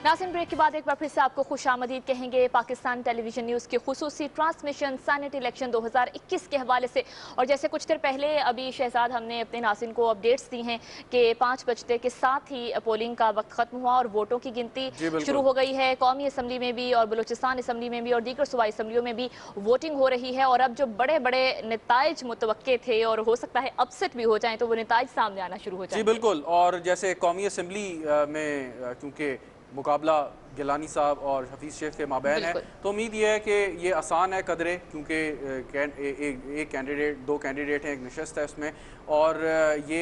नाज़रीन, ब्रेक के बाद एक बार फिर से आपको खुशामदीद कहेंगे। पाकिस्तान टेलीविजन न्यूज़ की खुसूसी ट्रांसमिशन सेनेट इलेक्शन 2021 के हवाले से, और जैसे कुछ देर पहले अभी शहजाद हमने अपने नाज़रीन को अपडेट्स दी हैं कि 5 बजते के साथ ही पोलिंग का वक्त ख़त्म हुआ और वोटों की गिनती शुरू हो गई है। कौमी असम्बली में भी और बलूचिस्तान असम्बली में भी और दीगर सूबाई असम्बलियों में भी वोटिंग हो रही है। और अब जो बड़े बड़े नताइज मुतवक्के थे और हो सकता है अपसेट भी हो जाएँ, तो वो नताइज सामने आना शुरू हो जाएंगे। जी बिल्कुल। और जैसे कौमी असम्बली में क्योंकि मुकाबला गिलानी साहब और हफीज़ शेख के माबैन है, तो उम्मीद ये है कि ये आसान है कदरे, क्योंकि एक कैंडिडेट, दो कैंडिडेट हैं, एक नशस्त है उसमें, और ये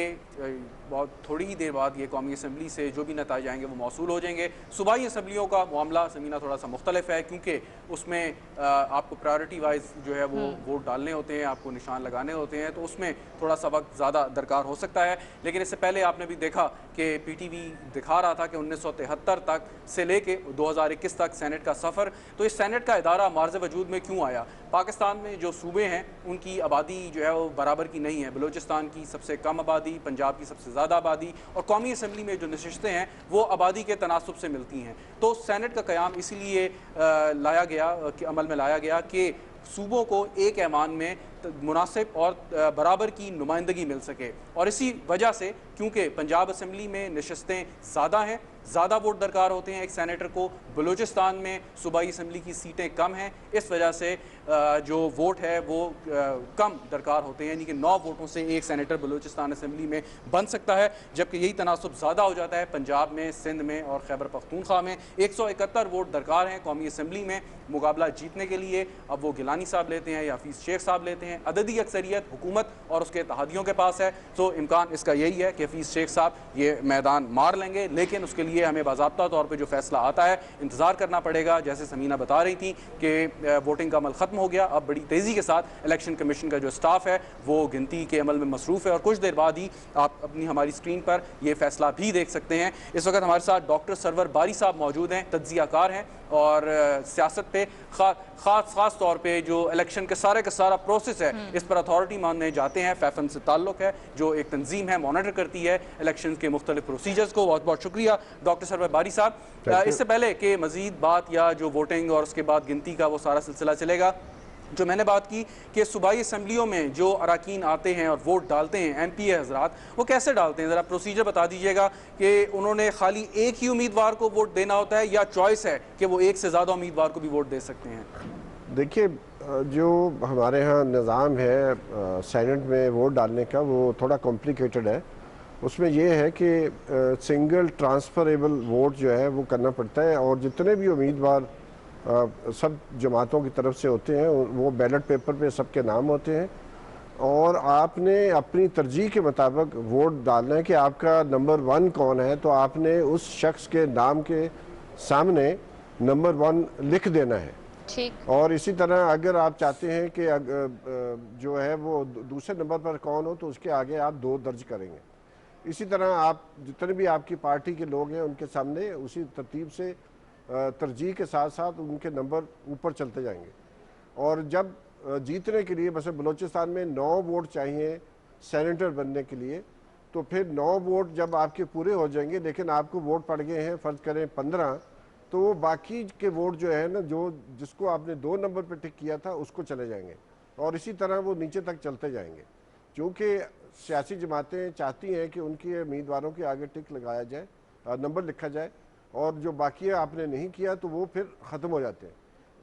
बहुत थोड़ी ही देर बाद ये कौमी असम्बली से जो भी नताइज आएंगे वो मौसूल हो जाएंगे। सूबाई असम्बलियों का मामला समीना थोड़ा सा मुख्तलिफ है, क्योंकि उसमें आपको प्रायोरिटी वाइज जो है वो वोट डालने होते हैं, आपको निशान लगाने होते हैं, तो उसमें थोड़ा सा वक्त ज़्यादा दरकार हो सकता है। लेकिन इससे पहले आपने भी देखा कि PTV दिखा रहा था कि 1973 तक से लेके 2021 तक सेनेट का सफ़र, तो इस सेनेट का इदारा मार्ज़ वजूद में क्यों आया? पाकिस्तान में जो सूबे हैं उनकी आबादी जो है वो बराबर की नहीं है। बलूचिस्तान की सबसे कम आबादी, पंजाब की सबसे ज़्यादा आबादी, और कौमी असम्बली में जो नशिस्तें हैं वो आबादी के तनासुब से मिलती हैं। तो सेनेट का क़याम इसीलिए लाया गया, कि अमल में लाया गया कि सूबों को एक ऐवान में मुनासिब और बराबर की नुमाइंदगी मिल सके। और इसी वजह से, क्योंकि पंजाब असम्बली में नशस्तें ज़्यादा हैं, ज़्यादा वोट दरकार होते हैं एक सेनेटर को, बलूचिस्तान में सूबाई असम्बली की सीटें कम हैं, इस वजह से जो वोट है वो कम दरकार होते हैं, यानी कि 9 वोटों से एक सेनेटर बलूचिस्तान असम्बली में बन सकता है। जबकि यही तनासुब ज़्यादा हो जाता है पंजाब में, सिंध में और खैबर पख्तूनख्वा में। 171 वोट दरकार हैं कौमी असम्बली में मुकाबला जीतने के लिए। अब वो गिलानी साहब लेते हैं या हफीज़ शेख साहब लेते हैं, अददी अक्सरियत हुकूमत और उसके इत्तेहादियों के पास है, तो इम्कान इसका यही है कि हफीज़ शेख साहब ये मैदान मार लेंगे। लेकिन उसके लिए हमें बाज़ाब्ता तौर पर जो फैसला आता है इंतज़ार करना पड़ेगा। जैसे समीना बता रही थी कि वोटिंग का अमल ख़त्म हो गया, अब बड़ी तेज़ी के साथ इलेक्शन कमीशन का जो स्टाफ है वो गिनती के अमल में मसरूफ़ है, और कुछ देर बाद ही आप अपनी हमारी स्क्रीन पर ये फैसला भी देख सकते हैं। इस वक्त हमारे साथ डॉक्टर सरवर बारी साहब मौजूद हैं, तज्ज़ियाकार हैं और सियासत पे ख़ास तौर पे जो इलेक्शन के सारे का सारा प्रोसेस है इस पर अथॉरिटी मानने जाते हैं। फैफन से ताल्लुक़ है, जो एक तंजीम है, मॉनिटर करती है इलेक्शन के मुख्तलिफ प्रोसीजर्स को। बहुत बहुत शुक्रिया डॉक्टर सरवर बारी साहब। इससे पहले कि मज़ीद बात या जो वोटिंग और उसके बाद गिनती का वो सारा सिलसिला चलेगा, जो मैंने बात की कि सूबाई असम्बलियों में जो अरकान आते हैं और वोट डालते हैं, MP हज़रात, वो कैसे डालते हैं? ज़रा प्रोसीजर बता दीजिएगा कि उन्होंने खाली एक ही उम्मीदवार को वोट देना होता है या चॉइस है कि वो एक से ज़्यादा उम्मीदवार को भी वोट दे सकते हैं? देखिए, जो हमारे यहाँ निज़ाम है सेनेट में वोट डालने का, वो थोड़ा कॉम्प्लिकेटेड है। उसमें यह है कि सिंगल ट्रांसफरेबल वोट जो है वो करना पड़ता है, और जितने भी उम्मीदवार सब जमातों की तरफ से होते हैं वो बैलेट पेपर पे सबके नाम होते हैं, और आपने अपनी तरजीह के मुताबिक वोट डालना है कि आपका नंबर 1 कौन है। तो आपने उस शख्स के नाम के सामने नंबर 1 लिख देना है। ठीक। और इसी तरह अगर आप चाहते हैं कि जो है वो दूसरे नंबर पर कौन हो, तो उसके आगे आप 2 दर्ज करेंगे। इसी तरह आप जितने भी आपकी पार्टी के लोग हैं उनके सामने उसी तरतीब से तरजीह के साथ साथ उनके नंबर ऊपर चलते जाएंगे। और जब जीतने के लिए, बस बलूचिस्तान में 9 वोट चाहिए सेनेटर बनने के लिए, तो फिर 9 वोट जब आपके पूरे हो जाएंगे, लेकिन आपको वोट पड़ गए हैं फ़र्ज़ करें 15, तो वो बाकी के वोट जो है ना, जो जिसको आपने 2 नंबर पर टिक किया था उसको चले जाएंगे, और इसी तरह वो नीचे तक चलते जाएंगे। क्योंकि सियासी जमातें चाहती हैं कि उनके उम्मीदवारों के आगे टिक लगाया जाए, नंबर लिखा जाए, और जो बाकी आपने नहीं किया तो वो फिर ख़त्म हो जाते हैं।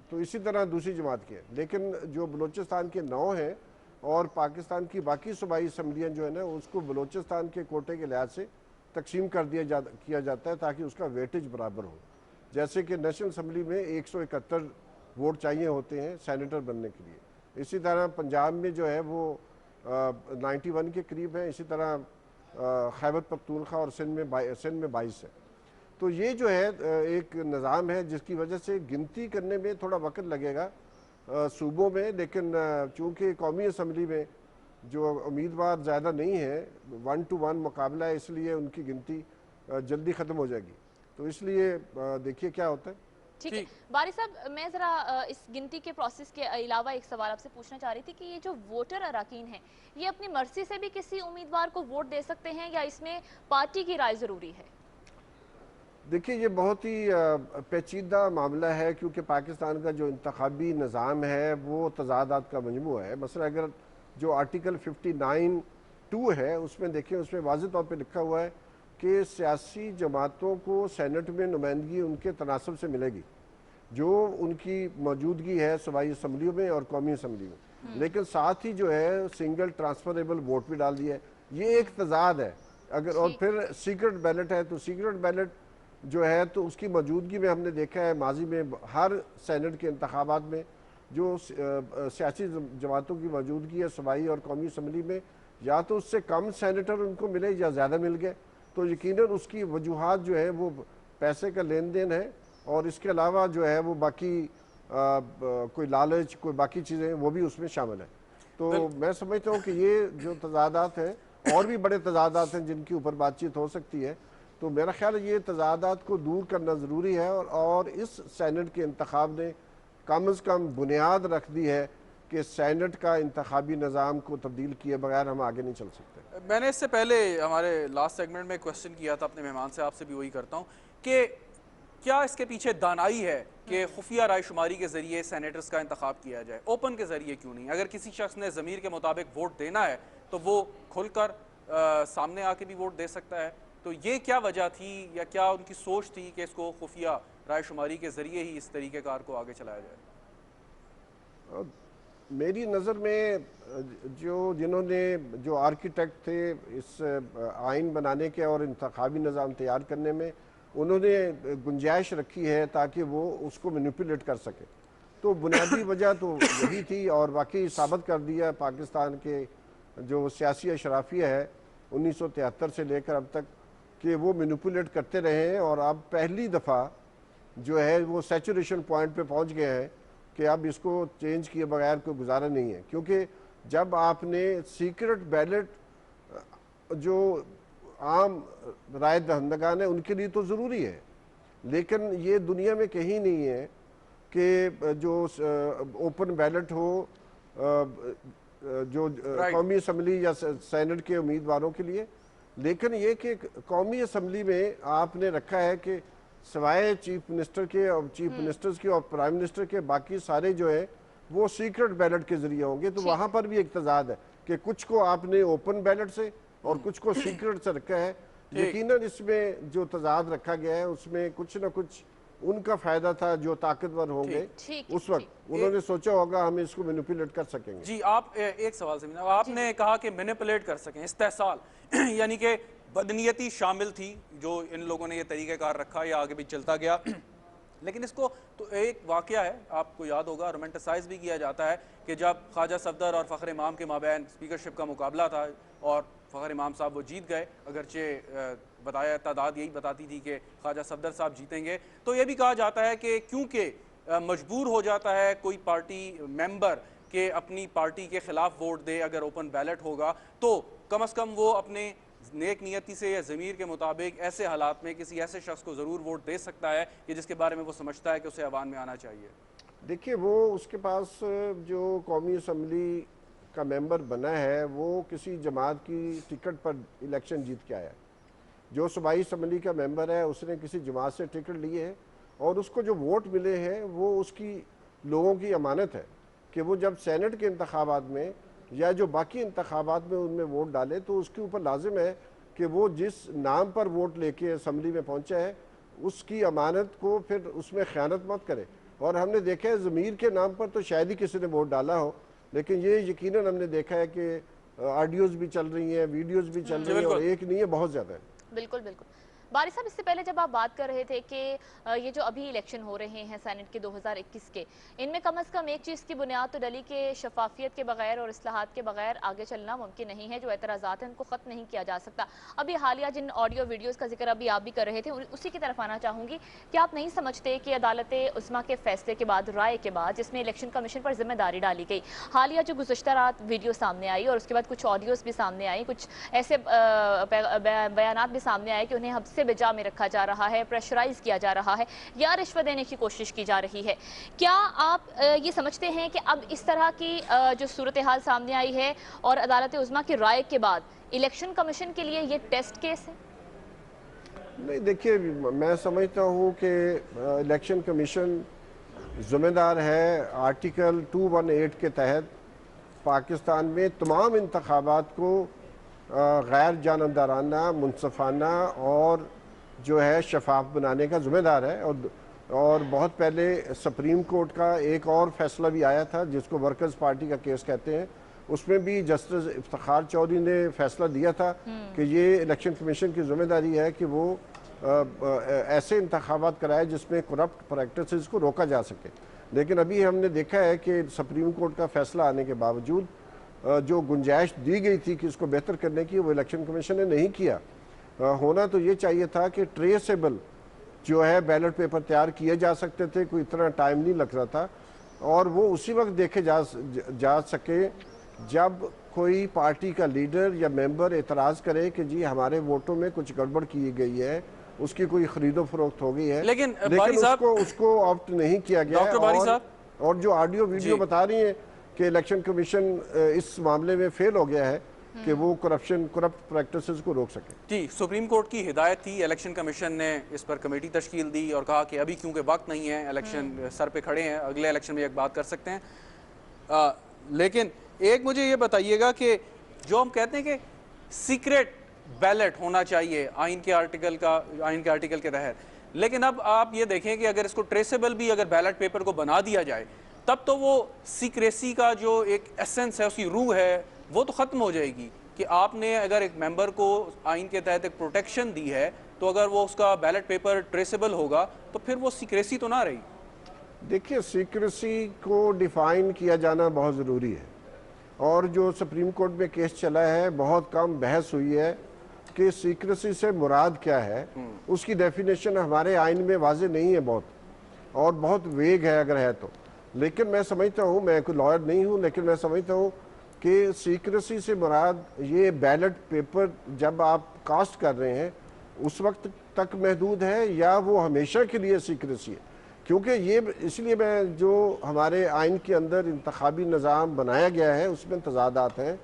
तो इसी तरह दूसरी जमात के, लेकिन जो बलूचिस्तान के 9 हैं और पाकिस्तान की बाकी सूबाई असम्बलियाँ जो है ना, उसको बलूचिस्तान के कोटे के लिहाज से तकसीम कर किया जाता है ताकि उसका वेटेज बराबर हो। जैसे कि नेशनल असम्बली में 171 वोट चाहिए होते हैं सेनेटर बनने के लिए, इसी तरह पंजाब में जो है वो 91 के करीब है, इसी तरह खैबर पख्तूनख्वा और सिंध में 22 है। तो ये जो है एक निज़ाम है जिसकी वजह से गिनती करने में थोड़ा वक्त लगेगा सूबों में, लेकिन चूँकि कौमी असम्बली में जो उम्मीदवार ज़्यादा नहीं है, 1 to 1 मुकाबला है, इसलिए उनकी गिनती जल्दी ख़त्म हो जाएगी। तो इसलिए देखिए क्या होता है। ठीक है बारी साहब, मैं ज़रा इस गिनती के प्रोसेस के अलावा एक सवाल आपसे पूछना चाह रही थी कि ये जो वोटर अरकान हैं, ये अपनी मर्जी से भी किसी उम्मीदवार को वोट दे सकते हैं या इसमें पार्टी की राय ज़रूरी है? دیکھیے یہ بہت ہی پیچیدہ معاملہ ہے، کیونکہ پاکستان کا جو انتخابی نظام ہے وہ تضادات کا مجموعہ ہے۔ مثلا اگر جو آرٹیکل 59(2) ہے اس میں دیکھیں، اس میں واضح طور پہ لکھا ہوا ہے کہ سیاسی جماعتوں کو سینٹ میں نمائندگی ان کے تناسب سے ملے گی، جو ان کی موجودگی ہے صوبائی اسمبلیوں میں اور قومی اسمبلی میں، لیکن ساتھ ہی جو ہے سنگل ٹرانسفریبل ووٹ بھی ڈال دیا ہے۔ یہ ایک تضاد ہے۔ اگر اور پھر سیکرٹ بیلٹ ہے، تو سیکرٹ بیلٹ جو ہے تو اس کی موجودگی میں ہم نے دیکھا ہے ماضی میں ہر سینٹ کے انتخابات میں جو سیاسی جماعتوں کی موجودگی ہے صوبائی اور قومی اسمبلی میں، یا تو اس سے کم سینیٹر ان کو ملے یا زیادہ مل گئے، تو یقیناً اس کی وجوہات جو ہے وہ پیسے کا لین دین ہے، اور اس کے علاوہ جو ہے وہ باقی کوئی لالچ، کوئی باقی چیزیں وہ بھی اس میں شامل ہیں۔ تو میں سمجھتا ہوں کہ یہ جو تضادات ہیں، اور بھی بڑے تضادات ہیں جن کے اوپر بات چیت ہو سکتی ہے، تو میرا خیال ہے یہ تضادات کو دور کرنا ضروری ہے، اور اس سینٹ کے انتخاب نے کم از کم بنیاد رکھ دی ہے کہ سینٹ کا انتخابی نظام کو تبدیل کیے بغیر ہم آگے نہیں چل سکتے۔ میں نے اس سے پہلے ہمارے لاسٹ سیگمنٹ میں کوسچن کیا تھا اپنے مہمان سے، آپ سے بھی وہی کرتا ہوں کہ کیا اس کے پیچھے دانائی ہے کہ خفیہ رائے شماری کے ذریعے سینیٹرز کا انتخاب کیا جائے، اوپن کے ذریعے کیوں نہیں؟ اگر کسی شخص نے ضمیر کے مطابق ووٹ دینا ہے تو وہ کھل کر سامنے آ کے بھی ووٹ دے سکتا ہے، تو یہ کیا وجہ تھی یا کیا ان کی سوچ تھی کہ اس کو خفیہ رائے شماری کے ذریعے ہی اس طریقہ کار کو آگے چلایا جائے؟ میری نظر میں جنہوں نے جو آرکیٹیکٹ تھے اس آئین بنانے کے اور انتخابی نظام تیار کرنے میں، انہوں نے گنجائش رکھی ہے تاکہ وہ اس کو مینیپولیٹ کر سکے، تو بنیادی وجہ تو یہی تھی، اور واقعی ثابت کر دیا پاکستان کے جو سیاسی اشرافیہ ہے 1973 سے لے کر اب تک کہ وہ مینیپولیٹ کرتے رہے ہیں، اور اب پہلی دفعہ جو ہے وہ سیچوریشن پوائنٹ پہ پہنچ گئے ہیں کہ اب اس کو چینج کیے بغیر کوئی گزارا نہیں ہے، کیونکہ جب آپ نے سیکرٹ بیلٹ جو عام رائے دہندگان ہیں ان کے لیے تو ضروری ہے، لیکن یہ دنیا میں کہیں نہیں ہے کہ جو اوپن بیلٹ ہو جو قومی اسمبلی یا سینٹ کے امیدواروں کے لیے، لیکن یہ کہ قومی اسمبلی میں آپ نے رکھا ہے کہ سوائے چیف منسٹر کے اور چیف منسٹرز کے اور پرائم منسٹر کے باقی سارے جو ہے وہ سیکرٹ بیلٹ کے ذریعے ہوں گے، تو وہاں پر بھی ایک تضاد ہے کہ کچھ کو آپ نے اوپن بیلٹ سے اور کچھ کو سیکرٹ سے رکھا ہے۔ یقیناً اس میں جو تضاد رکھا گیا ہے اس میں کچھ نہ کچھ ان کا فائدہ تھا جو طاقتور ہوں گے اس وقت، انہوں نے سوچا ہوگا ہم اس کو مینیپولیٹ کر سکیں گے۔ جی، آپ ایک سوال سے آپ نے کہا کہ مینیپولیٹ کر سکیں، استحصال یعنی کہ بدنیتی شامل تھی جو ان لوگوں نے یہ طریقہ کار رکھا یا آگے بھی چلتا گیا، لیکن اس کو تو ایک واقعہ ہے آپ کو یاد ہوگا، رومنٹسائز بھی کیا جاتا ہے کہ جب خواجہ صفدر اور فخر امام کے مابین اسپیکرشپ کا مقابلہ تھا اور فخر امام صاحب وہ جیت گئے، اگرچہ بتایا تعداد یہی بتاتی تھی کہ خواجہ صفدر صاحب جیتیں گے، تو یہ بھی کہا جاتا ہے کہ کیونکہ مجبور ہو جاتا ہے کوئی پارٹی ممبر کہ اپنی پارٹی کے خلاف ووٹ دے اگر اوپن بیلٹ ہوگا، تو کم از کم وہ اپنے نیک نیتی سے یا ضمیر کے مطابق ایسے حالات میں کسی ایسے شخص کو ضرور ووٹ دے سکتا ہے کہ جس کے بارے میں وہ سمجھتا ہے کہ اسے عوام میں آنا چاہیے۔ دیکھیے وہ اس کے پاس جو قومی اسمبلی کا ممبر بنا ہے وہ کسی جماعت کی ٹکٹ پر الیکشن جیت کے آیا ہے، جو صوبائی اسمبلی کا ممبر ہے اس نے کسی جماعت سے ٹکٹ لی ہے، اور اس کو جو ووٹ ملے ہیں وہ اس کی لوگوں کی امانت ہے کہ وہ جب سینٹ کے انتخابات میں یا جو باقی انتخابات میں ان میں ووٹ ڈالے تو اس کے اوپر لازم ہے کہ وہ جس نام پر ووٹ لے کے اسمبلی میں پہنچا ہے اس کی امانت کو پھر اس میں خیانت مت کرے۔ اور ہم نے دیکھا ہے ضمیر کے نام پر تو شاید ہی کسی نے ووٹ ڈالا ہو، لیکن یہ یقیناً ہم نے دیکھا ہے کہ آڈیوز بھی چل رہی ہیں، ویڈیوز بھی چل رہی ہیں، اور ایک نہیں ہے بہت زیادہ ہے۔ بالکل بالکل۔ باری صاحب، اس سے پہلے جب آپ بات کر رہے تھے کہ یہ جو ابھی الیکشن ہو رہے ہیں سینٹ کے 2021 کے، ان میں کم از کم ایک چیز کی بنیاد تو ڈلی کہ شفافیت کے بغیر اور اصلاحات کے بغیر آگے چلنا ممکن نہیں ہے، جو اعتراضات ہیں ان کو ختم نہیں کیا جا سکتا۔ ابھی حالیہ جن آڈیو ویڈیوز کا ذکر ابھی آپ بھی کر رہے تھے اسی کی طرف آنا چاہوں گی کہ آپ نہیں سمجھتے کہ عدالت عظمیٰ کے فیصلے کے بعد، رائے کے بعد، جس میں الیکشن کمیشن پر ذمہ داری ڈالی گئی، حالیہ جو گزشتہ رات ویڈیو سامنے آئی اور اس کے بعد کچھ آڈیوز بھی سامنے آئی، کچھ ایسے بیانات بھی سامنے آئے کہ انہیں حبس بجا میں رکھا جا رہا ہے، پریشرائز کیا جا رہا ہے یا رشوت دینے کی کوشش کی جا رہی ہے، کیا آپ یہ سمجھتے ہیں کہ اب اس طرح کی جو صورتحال سامنے آئی ہے اور عدالت عظمیٰ کی رائے کے بعد الیکشن کمیشن کے لیے یہ ٹیسٹ کیس ہے؟ नहीं, देखिए मैं समझता हूँ कि इलेक्शन कमीशन ज़िम्मेदार है आर्टिकल 218 के तहत पाकिस्तान में तमाम इंतखाबात को गैर जानबदाराना, मुनसफाना और जो है शफाफ बनाने का ज़िम्मेदार है। और बहुत पहले सुप्रीम कोर्ट का एक और फैसला भी आया था जिसको वर्कर्स पार्टी का केस कहते हैं, उसमें भी जस्टिस इफ्तिखार चौधरी ने फैसला दिया था कि ये इलेक्शन कमीशन की ज़िम्मेदारी है कि वो ऐसे इंतखाबात कराए जिसमें करप्ट प्रैक्टिसेस को रोका जा सके। लेकिन अभी हमने देखा है कि सुप्रीम कोर्ट का फैसला आने के बावजूद जो गुंजाइश दी गई थी कि इसको बेहतर करने की, वो इलेक्शन कमीशन ने नहीं किया। होना तो ये चाहिए था कि ट्रेसेबल जो है बैलेट पेपर तैयार किए जा सकते थे, कोई इतना टाइम नहीं लग रहा था, और वो उसी वक्त देखे जा सके जब कोई पार्टी का लीडर या मेंबर एतराज़ करे कि जी हमारे वोटों में कुछ गड़बड़ की गई है, उसकी कोई खरीदो फरोख्त हो गई है, लेकिन उसको ऑप्ट नहीं किया गया। और जो ऑडियो वीडियो बता रही है कि इलेक्शन कमीशन इस मामले में फेल हो गया है कि वो करप्ट प्रैक्टिसेस को रोक सके। जी, सुप्रीम कोर्ट की हिदायत थी, इलेक्शन कमीशन ने इस पर कमेटी तश्कील दी और कहा कि अभी क्योंकि वक्त नहीं है, इलेक्शन सर पे खड़े हैं, अगले इलेक्शन में एक बात कर सकते हैं। लेकिन एक मुझे ये बताइएगा कि जो हम कहते हैं कि सीक्रेट बैलेट होना चाहिए आइन के आर्टिकल के तहत, लेकिन अब आप ये देखें कि अगर इसको ट्रेसेबल भी अगर बैलेट पेपर को बना दिया जाए तब तो वो सीक्रेसी का जो एक एसेंस है, उसकी रूह है, वो तो ख़त्म हो जाएगी। कि आपने अगर एक मेंबर को आइन के तहत एक प्रोटेक्शन दी है तो अगर वो उसका बैलेट पेपर ट्रेसेबल होगा तो फिर वो सीक्रेसी तो ना रही। देखिए, सीक्रेसी को डिफ़ाइन किया जाना बहुत ज़रूरी है, और जो सुप्रीम कोर्ट में केस चला है बहुत कम बहस हुई है कि सीक्रेसी से मुराद क्या है। उसकी डेफिनेशन हमारे आइन में वाज़े नहीं है बहुत, और बहुत वेग है अगर है तो। लेकिन मैं समझता हूँ, मैं कोई लॉयर नहीं हूँ, लेकिन मैं समझता हूँ कि सीक्रेसी से मुराद ये बैलेट पेपर जब आप कास्ट कर रहे हैं उस वक्त तक महदूद है या वो हमेशा के लिए सीक्रेसी है। क्योंकि ये इसलिए मैं जो हमारे आइन के अंदर इंतखाबी निज़ाम बनाया गया है उसमें तजादात हैं,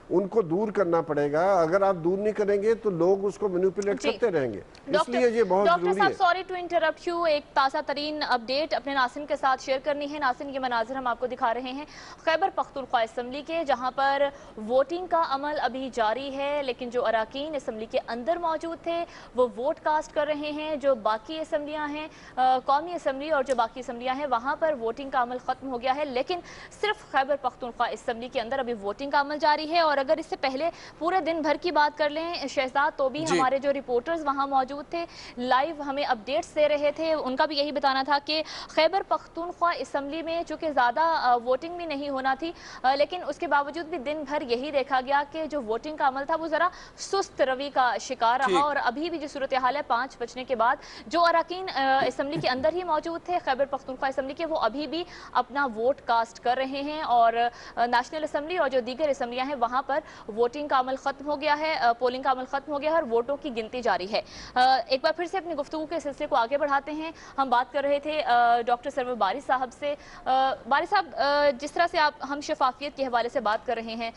उनको दूर करना पड़ेगा। अगर आप दूर नहीं करेंगे तो लोग उसको मैनिपुलेट करते रहेंगे, इसलिए ये बहुत जरूरी है। सॉरी टू इंटरप्ट यू, एक ताज़ा तरीन अपडेट अपने नासिन के साथ शेयर करनी है। नासिन, ये मनाज़र हम आपको दिखा रहे हैं खैबर पख्तूनख्वा असम्बली के, जहां पर वोटिंग का अमल अभी जारी है, लेकिन जो अराकीन असम्बली के अंदर मौजूद थे वो वोट कास्ट कर रहे हैं। जो बाकी असम्बलियाँ हैं, कौमी असम्बली और जो बाकी असम्बलियाँ हैं, वहाँ पर वोटिंग का अमल ख़त्म हो गया है, लेकिन सिर्फ खैबर पख्तूनख्वा असम्बली के अंदर अभी वोटिंग का अमल जारी है। और अगर इससे पहले पूरे दिन भर की बात कर लें, शहजाद तो भी हमारे जो रिपोर्टर्स वहां मौजूद थे, लाइव हमें अपडेट्स दे रहे थे, उनका भी यही बताना था कि खैबर पख्तूनख्वा असम्बली में चूंकि ज़्यादा वोटिंग भी नहीं होना थी, लेकिन उसके बावजूद भी दिन भर यही देखा गया कि जो वोटिंग का अमल था वो ज़रा सुस्त रवि का शिकार रहा। और अभी भी जो सूरत हाल है 5 बजने के बाद जो अरकान असम्बली के अंदर ही मौजूद थे खैबर पख्तूनख्वा असम्बली के, वो अभी भी अपना वोट कास्ट कर रहे हैं। और नेशनल असम्बली और जो दीगर असम्बलियाँ हैं वहाँ पर वोटिंग का अमल खत्म हो गया है, पोलिंग का अमल खत्म हो गया है और वोटों की गिनती जारी है। एक बार फिर से अपनी गुफ्तगू के सिलसिले को आगे बढ़ाते हैं। हम बात कर रहे थे डॉक्टर सरवर बारी साहब से। बारी साहब, जिस तरह से हम शफाफियत के हवाले से बात कर रहे हैं,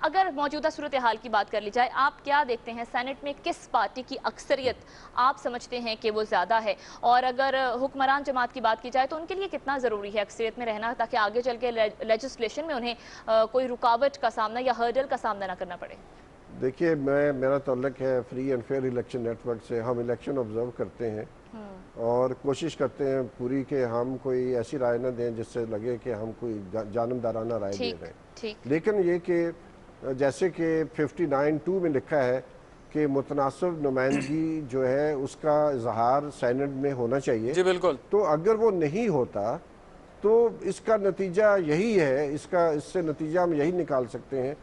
अगर मौजूदा सूरत हाल की बात कर ली जाए, आप क्या देखते हैं सेनेट में किस पार्टी की अक्सरियत आप समझते हैं कि वो ज़्यादा है? और अगर हुक्मरान जमात की बात की जाए तो उनके लिए कितना ज़रूरी है अक्सरियत में रहना, ताकि आगे चल के लेजिस्लेशन में उन्हें कोई रुकावट का सामना या हर्डल का सामना ना करना पड़े? देखिए, मेरा ताल्लुक है free and fair election network से। हम इलेक्शन ऑब्जर्व करते हैं और कोशिश करते हैं पूरी कि हम कोई ऐसी राय ना दें जिससे लगे कि हम कोई जानबदाराना राय दे रहे हैं। लेकिन ये कि जैसे कि 59(2) में लिखा है कि मुतनासिब नुमाइंदगी जो है उसका इजहार सेनेट में होना चाहिए। जी बिल्कुल। तो अगर वो नहीं होता तो इसका नतीजा यही है, इससे नतीजा हम यही निकाल सकते हैं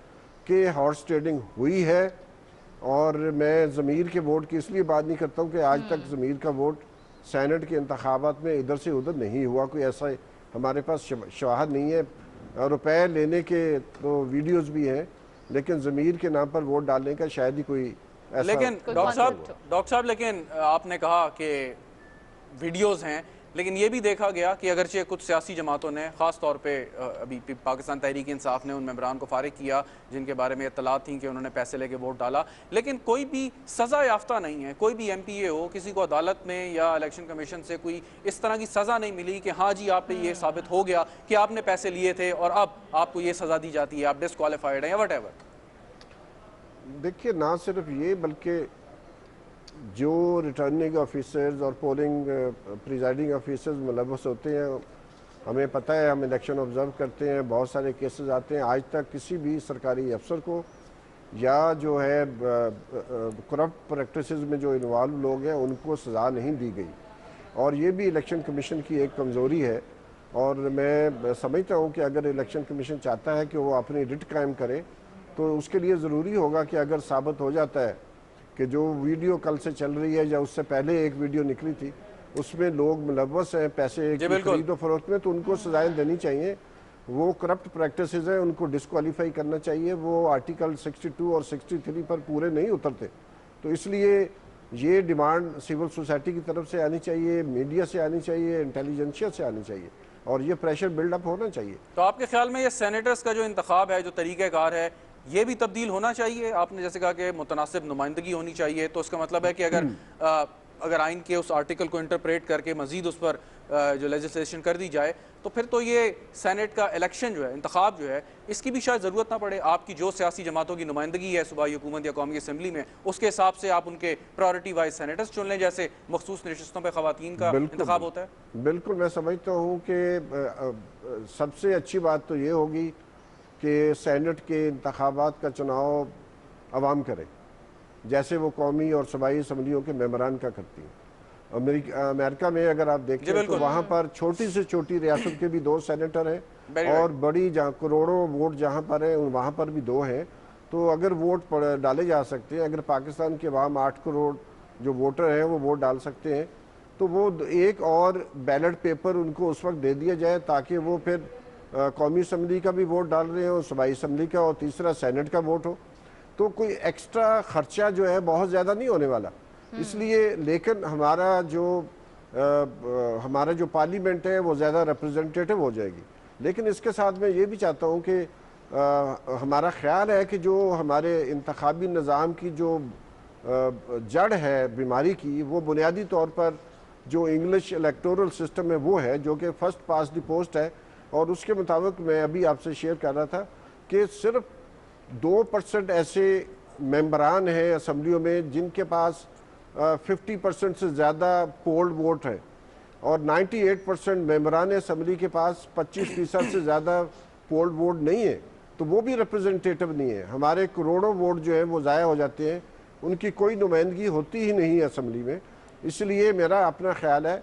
कि हॉर्स ट्रेडिंग हुई है। और मैं ज़मीर के वोट की इसलिए बात नहीं करता हूँ कि आज तक ज़मीर का वोट सेनेट के इंतखाबात में इधर से उधर नहीं हुआ, कोई ऐसा हमारे पास शवाहद नहीं है। रुपए लेने के तो वीडियोस भी हैं, लेकिन ज़मीर के नाम पर वोट डालने का शायद ही कोई ऐसा। लेकिन डॉक्टर साहब, लेकिन आपने कहा कि वीडियोस हैं, لیکن یہ بھی دیکھا گیا کہ اگرچہ کچھ سیاسی جماعتوں نے خاص طور پہ ابھی پاکستان تحریک انصاف نے ان ممبران کو فارغ کیا جن کے بارے میں اطلاعات تھیں کہ انہوں نے پیسے لے کے ووٹ ڈالا، لیکن کوئی بھی سزا یافتہ نہیں ہے، کوئی بھی ایم پی اے ہو، کسی کو عدالت میں یا الیکشن کمیشن سے کوئی اس طرح کی سزا نہیں ملی کہ ہاں جی آپ پہ یہ ثابت ہو گیا کہ آپ نے پیسے لیے تھے اور اب آپ کو یہ سزا دی جاتی ہے، آپ ڈسکوالیفائڈ ہیں یا وٹ ایور۔ دیکھیے نہ صرف یہ بلکہ جو ریٹرننگ آفیسرز اور پولنگ پریزائڈنگ آفیسرز ملوث ہوتے ہیں، ہمیں پتہ ہے، ہم الیکشن آبزرو کرتے ہیں، بہت سارے کیسز آتے ہیں، آج تک کسی بھی سرکاری افسر کو یا جو ہے کرپٹ پریکٹسز میں جو انوالو لوگ ہیں ان کو سزا نہیں دی گئی، اور یہ بھی الیکشن کمیشن کی ایک کمزوری ہے۔ اور میں سمجھتا ہوں کہ اگر الیکشن کمیشن چاہتا ہے کہ وہ اپنی رٹ قائم کرے تو اس کے لیے ضروری ہوگا کہ اگر ثابت ہو جاتا ہے کہ جو ویڈیو کل سے چل رہی ہے یا اس سے پہلے ایک ویڈیو نکلی تھی اس میں لوگ ملوث ہیں پیسے کی خرید و فروخت میں، تو ان کو سزائیں دینی چاہیے۔ وہ کرپٹ پریکٹسز ہیں، ان کو ڈسکوالیفائی کرنا چاہیے، وہ آرٹیکل 62 اور 63 پر پورے نہیں اترتے۔ تو اس لیے یہ ڈیمانڈ سول سوسائٹی کی طرف سے آنی چاہیے، میڈیا سے آنی چاہیے، انٹیلیجنسیا سے آنی چاہیے، اور یہ پریشر بلڈ اپ ہونا چاہیے۔ تو آپ کے خیال میں یہ سینیٹرز کا جو انتخاب ہے، جو طریقہ کار ہے، یہ بھی تبدیل ہونا چاہیے؟ آپ نے جیسے کہا کہ متناسب نمائندگی ہونی چاہیے، تو اس کا مطلب ہے کہ اگر آئین کے اس آرٹیکل کو انٹرپریٹ کر کے مزید اس پر جو لیجسلیشن کر دی جائے تو پھر تو یہ سینٹ کا الیکشن جو ہے، انتخاب جو ہے، اس کی بھی شاید ضرورت نہ پڑے۔ آپ کی جو سیاسی جماعتوں کی نمائندگی ہے صوبائی حکومت یا قومی اسمبلی میں، اس کے حساب سے آپ ان کے پرائورٹی وائز سینیٹرز چن لیں، جیسے مخصوص نشستوں پہ خواتین کا انتخاب ہوتا ہے۔ بالکل، میں سمجھتا ہوں کہ سب سے اچھی بات تو یہ ہوگی کہ سینٹ کے انتخابات کا چناؤ عوام کرے، جیسے وہ قومی اور صوبائی اسمبلیوں کے ممبران کا کرتی ہیں۔ امریکہ میں اگر آپ دیکھیں تو وہاں پر چھوٹی سے چھوٹی ریاست کے بھی 2 سینیٹر ہیں، اور بڑی جہاں کروڑوں ووٹ جہاں پر ہیں وہاں پر بھی 2 ہیں۔ تو اگر ووٹ ڈالے جا سکتے ہیں، اگر پاکستان کے عوام 8 کروڑ جو ووٹر ہیں وہ ووٹ ڈال سکتے ہیں، تو وہ ایک اور بیلٹ پیپر ان کو اس وقت دے دیا جائے تاکہ وہ پھر قومی اسمبلی کا بھی ووٹ ڈال رہے ہوں، صوبائی اسمبلی کا، اور تیسرا سینٹ کا ووٹ ہو، تو کوئی ایکسٹرا خرچہ جو ہے بہت زیادہ نہیں ہونے والا۔ اس لیے لیکن ہمارا جو پارلیمنٹ ہے وہ زیادہ ریپرزنٹیٹو ہو جائے گی۔ لیکن اس کے ساتھ میں یہ بھی چاہتا ہوں کہ ہمارا خیال ہے کہ جو ہمارے انتخابی نظام کی جو جڑ ہے بیماری کی، وہ بنیادی طور پر جو انگلش الیکٹورل سسٹم ہے وہ ہے، جو کہ فرسٹ پاس دی پوسٹ ہے، اور اس کے مطابق میں ابھی آپ سے شیئر کر رہا تھا کہ صرف 2% ایسے ممبران ہیں اسمبلیوں میں جن کے پاس 50% سے زیادہ پولڈ ووٹ ہے، اور 98% ممبران اسمبلی کے پاس 25% سے زیادہ پولڈ ووٹ نہیں ہے، تو وہ بھی ریپرزنٹیٹو نہیں ہے۔ ہمارے کروڑوں ووٹ جو ہیں وہ ضائع ہو جاتے ہیں، ان کی کوئی نمائندگی ہوتی ہی نہیں ہے اسمبلی میں۔ اس لیے میرا اپنا خیال ہے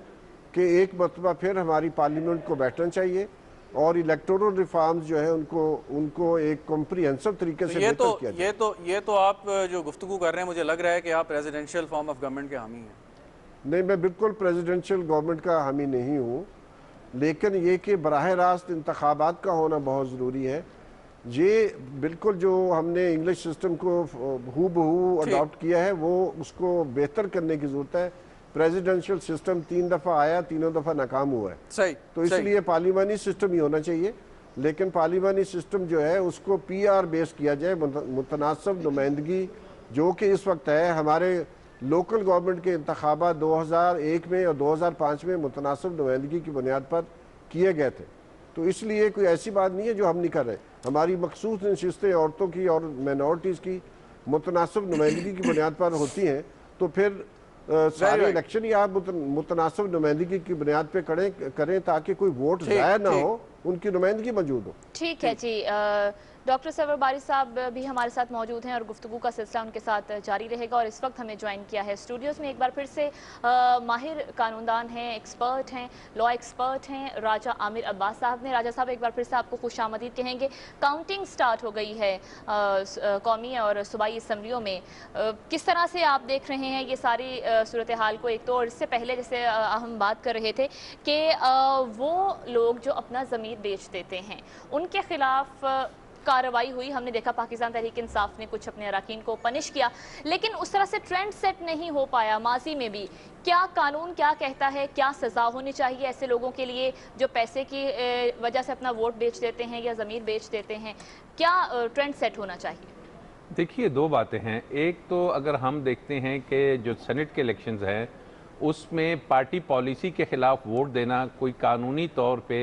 کہ ایک مرتبہ پھر ہماری پارلیمنٹ کو بیٹھنا چاہیے، اور الیکٹورل ریفارمز جو ہیں ان کو ایک کمپریہنسو طریقے سے بہتر کیا جائے۔ یہ تو آپ جو گفتگو کر رہے ہیں، مجھے لگ رہا ہے کہ آپ پریزیڈنشل فارم آف گورنمنٹ کے حامی ہیں۔ نہیں، میں بالکل پریزیڈنشل گورنمنٹ کا حامی نہیں ہوں، لیکن یہ کہ براہ راست انتخابات کا ہونا بہت ضروری ہے۔ یہ بالکل جو ہم نے انگلش سسٹم کو ہو بہو اڈاپٹ کیا ہے، وہ اس کو بہتر کرنے کی ضرورت ہے۔ پریزیڈنشل سسٹم 3 دفعہ آیا، تینوں دفعہ ناکام ہوا ہے، تو اس لیے پارلیمانی سسٹم ہی ہونا چاہیے۔ لیکن پارلیمانی سسٹم جو ہے اس کو PR بیس کیا جائے، متناسب نمائندگی جو کہ اس وقت ہے۔ ہمارے لوکل گورنمنٹ کے انتخابات 2001 میں اور 2005 میں متناسب نمائندگی کی بنیاد پر کیے گئے تھے، تو اس لیے کوئی ایسی بات نہیں ہے جو ہم نہیں کر رہے۔ ہماری مخصوص نشستیں عورتوں کی اور مینورٹیز کی متناسب نمائندگی کی بنیاد پر ہوتی ہیں، تو پھر سارے الیکشن ہی آپ متناسب نمائندگی کی بنیاد پہ کریں تاکہ کوئی ووٹ ضائع نہ ہو، ان کی نمائندگی موجود ہو۔ ٹھیک ہے جی، ڈاکٹر سرور باری صاحب بھی ہمارے ساتھ موجود ہیں اور گفتگو کا سلسلہ ان کے ساتھ جاری رہے گا، اور اس وقت ہمیں جوائن کیا ہے اسٹوڈیوز میں ایک بار پھر سے ماہر قانوندان ہیں، ایکسپرٹ ہیں، لا ایکسپرٹ ہیں، راجہ عامر عباس صاحب نے۔ راجہ صاحب ایک بار پھر سے آپ کو خوش آمدید کہیں گے۔ کاؤنٹنگ سٹارٹ ہو گئی ہے قومی اور صوبائی اسمبلیوں میں، کس طرح سے آپ دیکھ رہے ہیں یہ ساری صورتحال کو؟ ایک تو اور اس سے پہلے جیسے ہم بات کر رہے تھے کہ وہ لوگ جو اپنا ضمیر بیچ دیتے ہیں ان کے خلاف कार्रवाई हुई, हमने देखा पाकिस्तान तहरीक इंसाफ ने कुछ अपने अरकान को पनिश किया, लेकिन उस तरह से ट्रेंड सेट नहीं हो पाया माजी में भी। क्या कानून क्या कहता है, क्या सज़ा होनी चाहिए ऐसे लोगों के लिए जो पैसे की वजह से अपना वोट बेच देते हैं या ज़मीर बेच देते हैं? क्या ट्रेंड सेट होना चाहिए? देखिए, दो बातें हैं। एक तो अगर हम देखते हैं कि जो सेनेट के इलेक्शंस हैं उसमें पार्टी पॉलिसी के खिलाफ वोट देना कोई कानूनी तौर पे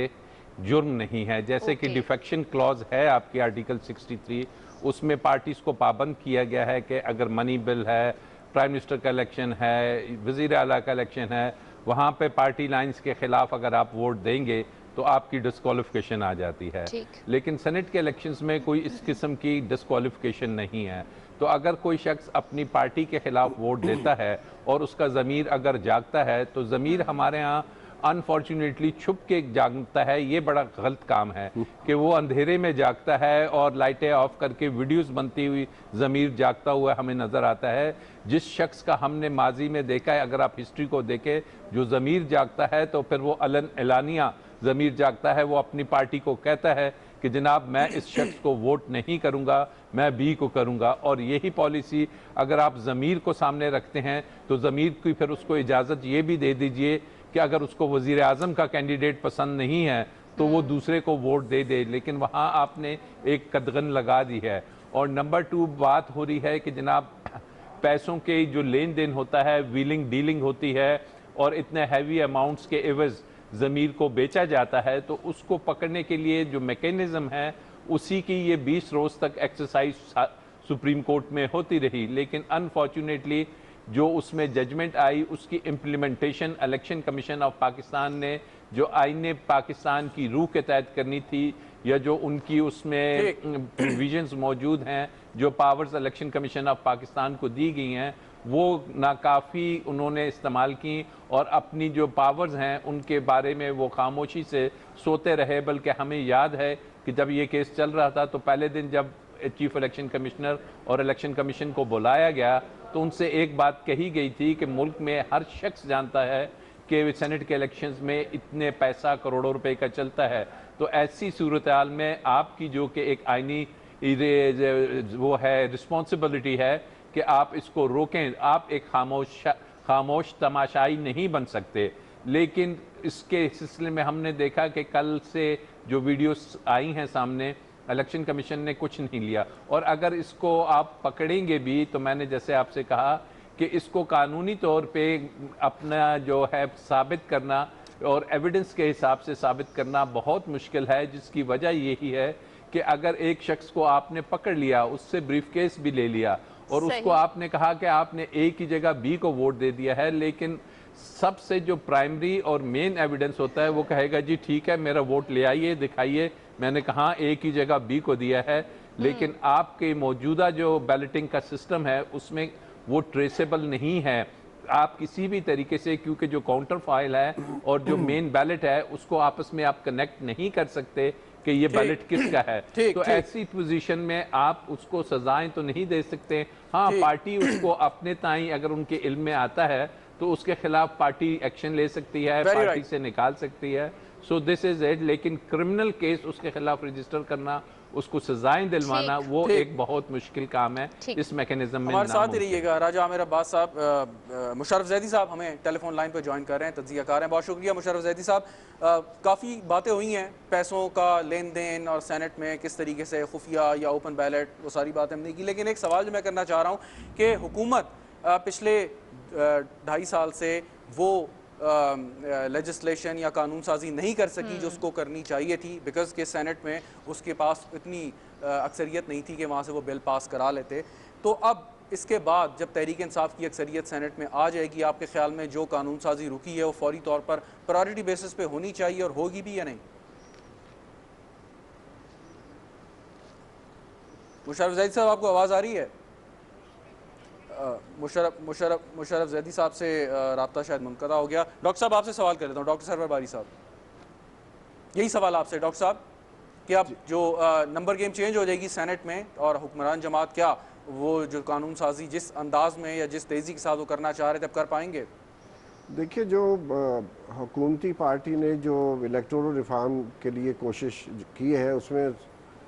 जुर्म नहीं है। जैसे कि डिफेक्शन क्लॉज है आपकी आर्टिकल 63, उसमें पार्टीज को पाबंद किया गया है कि अगर मनी बिल है, प्राइम मिनिस्टर का इलेक्शन है, वज़ीर आला का इलेक्शन है, वहाँ पे पार्टी लाइंस के खिलाफ अगर आप वोट देंगे तो आपकी डिस्क्वालिफिकेशन आ जाती है। लेकिन सेनेट के इलेक्शंस में कोई इस किस्म की डिस्क्वालिफिकेशन नहीं है। तो अगर कोई शख्स अपनी पार्टी के खिलाफ वोट देता है और उसका ज़मीर अगर जागता है, तो ज़मीर हमारे यहाँ अनफॉर्चुनेटली छुप के जागता है। ये बड़ा गलत काम है कि वो अंधेरे में जागता है और लाइटें ऑफ करके वीडियोस बनती हुई ज़मीर जागता हुआ हमें नज़र आता है। जिस शख्स का हमने माजी में देखा है, अगर आप हिस्ट्री को देखें, जो ज़मीर जागता है तो फिर वो एलानिया ज़मीर जागता है। वो अपनी पार्टी को कहता है कि जनाब मैं इस शख्स को वोट नहीं करूंगा, मैं बी को करूंगा। और यही पॉलिसी अगर आप ज़मीर को सामने रखते हैं तो ज़मीर की फिर उसको इजाज़त ये भी दे दीजिए कि अगर उसको वज़ीर आज़म का कैंडिडेट पसंद नहीं है तो वो दूसरे को वोट दे दे। लेकिन वहाँ आपने एक कदगन लगा दी है। और नंबर 2 बात हो रही है कि जनाब पैसों के जो लेन देन होता है, व्हीलिंग डीलिंग होती है और इतने हैवी अमाउंट्स के एवज़ ज़मीर को बेचा जाता है, तो उसको पकड़ने के लिए जो मैकेनिज़्म है उसी की ये 20 रोज़ तक एक्सरसाइज सुप्रीम कोर्ट में होती रही। लेकिन अनफॉर्चुनेटली जो उसमें जजमेंट आई उसकी implementation election commission of Pakistan ने जो आईने पाकिस्तान की रूह के तहत करनी थी, या जो उनकी उसमें प्रोविजंस मौजूद हैं जो powers election commission of Pakistan को दी गई हैं, वो नाकाफ़ी उन्होंने इस्तेमाल की और अपनी जो पावर्स हैं उनके बारे में वो खामोशी से सोते रहे। बल्कि हमें याद है कि जब ये केस चल रहा था तो पहले दिन जब चीफ इलेक्शन कमिश्नर और इलेक्शन कमीशन को बुलाया गया तो उनसे एक बात कही गई थी कि मुल्क में हर शख्स जानता है कि सेनेट के इलेक्शंस में इतने पैसा करोड़ों रुपए का चलता है। तो ऐसी सूरत हाल में आपकी जो कि एक आईनी वो है रिस्पॉन्सिबिलिटी है कि आप इसको रोकें। आप एक खामोश तमाशाई नहीं बन सकते। लेकिन इसके सिलसिले में हमने देखा कि कल से जो वीडियोस आई हैं सामने, इलेक्शन कमीशन ने कुछ नहीं लिया। और अगर इसको आप पकड़ेंगे भी तो मैंने जैसे आपसे कहा कि इसको कानूनी तौर पे अपना जो है साबित करना और एविडेंस के हिसाब से साबित करना बहुत मुश्किल है। जिसकी वजह यही है कि अगर एक शख्स को आपने पकड़ लिया, उससे ब्रीफकेस भी ले लिया और उसको आपने कहा कि आपने ए की जगह बी को वोट दे दिया है, लेकिन सबसे जो प्राइमरी और मेन एविडेंस होता है वो कहेगा जी ठीक है मेरा वोट ले आइए, दिखाइए मैंने कहा ए की जगह बी को दिया है। लेकिन आपके मौजूदा जो बैलेटिंग का सिस्टम है उसमें वो ट्रेसेबल नहीं है। आप किसी भी तरीके से, क्योंकि जो काउंटर फाइल है और जो मेन बैलेट है उसको आपस में आप कनेक्ट नहीं कर सकते कि ये बैलेट किसका है। तो ऐसी पोजीशन में आप उसको सजाएं तो नहीं दे सकते। हाँ, पार्टी उसको अपने ताई अगर उनके इल्म में आता है तो उसके खिलाफ पार्टी एक्शन ले सकती है, पार्टी से निकाल सकती है। So this is it. लेकिन क्रिमिनल केस उसके खिलाफ रजिस्टर करना, उसको सजाएं दिलवाना, वो एक बहुत मुश्किल काम है। इस मैकेनिज्म में हमारे साथ ही रहिएगा। राजा आमिर अब्बास साहब, मुशर्रफ जैदी साहब हमें टेलीफोन लाइन पर ज्वाइन कर रहे हैं, तज्जियाकार हैं। बहुत शुक्रिया मुशर्रफ जैदी साहब। काफ़ी बातें हुई हैं पैसों का लेन देन और सेनेट में किस तरीके से खुफिया या ओपन बैलेट, वो सारी बातें हमने की। लेकिन एक सवाल जो मैं करना चाह रहा हूँ कि हुकूमत पिछले 2.5 साल से वो लेजिस्लेशन या कानून साजी नहीं कर सकी जो उसको करनी चाहिए थी, बिकॉज के सेनेट में उसके पास इतनी अक्सरियत नहीं थी कि वहाँ से वो बिल पास करा लेते। तो अब इसके बाद जब तहरीक इंसाफ की अक्सरियत सेनेट में आ जाएगी, आपके ख्याल में जो कानून साजी रुकी है वो फौरी तौर पर प्रायोरिटी बेसिस पे होनी चाहिए और होगी भी या नहीं? मुशर्रफ जैदी साहब, आपको आवाज़ आ रही है? मुशर्रफ जैदी साहब से राब्ता शायद मुनक़ता हो गया। डॉक्टर साहब आपसे सवाल कर लेता हूँ। डॉक्टर सरवर बारी साहब, यही सवाल आपसे डॉक्टर साहब कि अब जो नंबर गेम चेंज हो जाएगी सेनेट में और हुक्मरान जमात क्या वो जो कानून साजी जिस अंदाज में या जिस तेज़ी के साथ वो करना चाह रहे थे अब कर पाएंगे? देखिए, जो हुकूमती पार्टी ने जो इलेक्टोरल रिफॉर्म के लिए कोशिश की है उसमें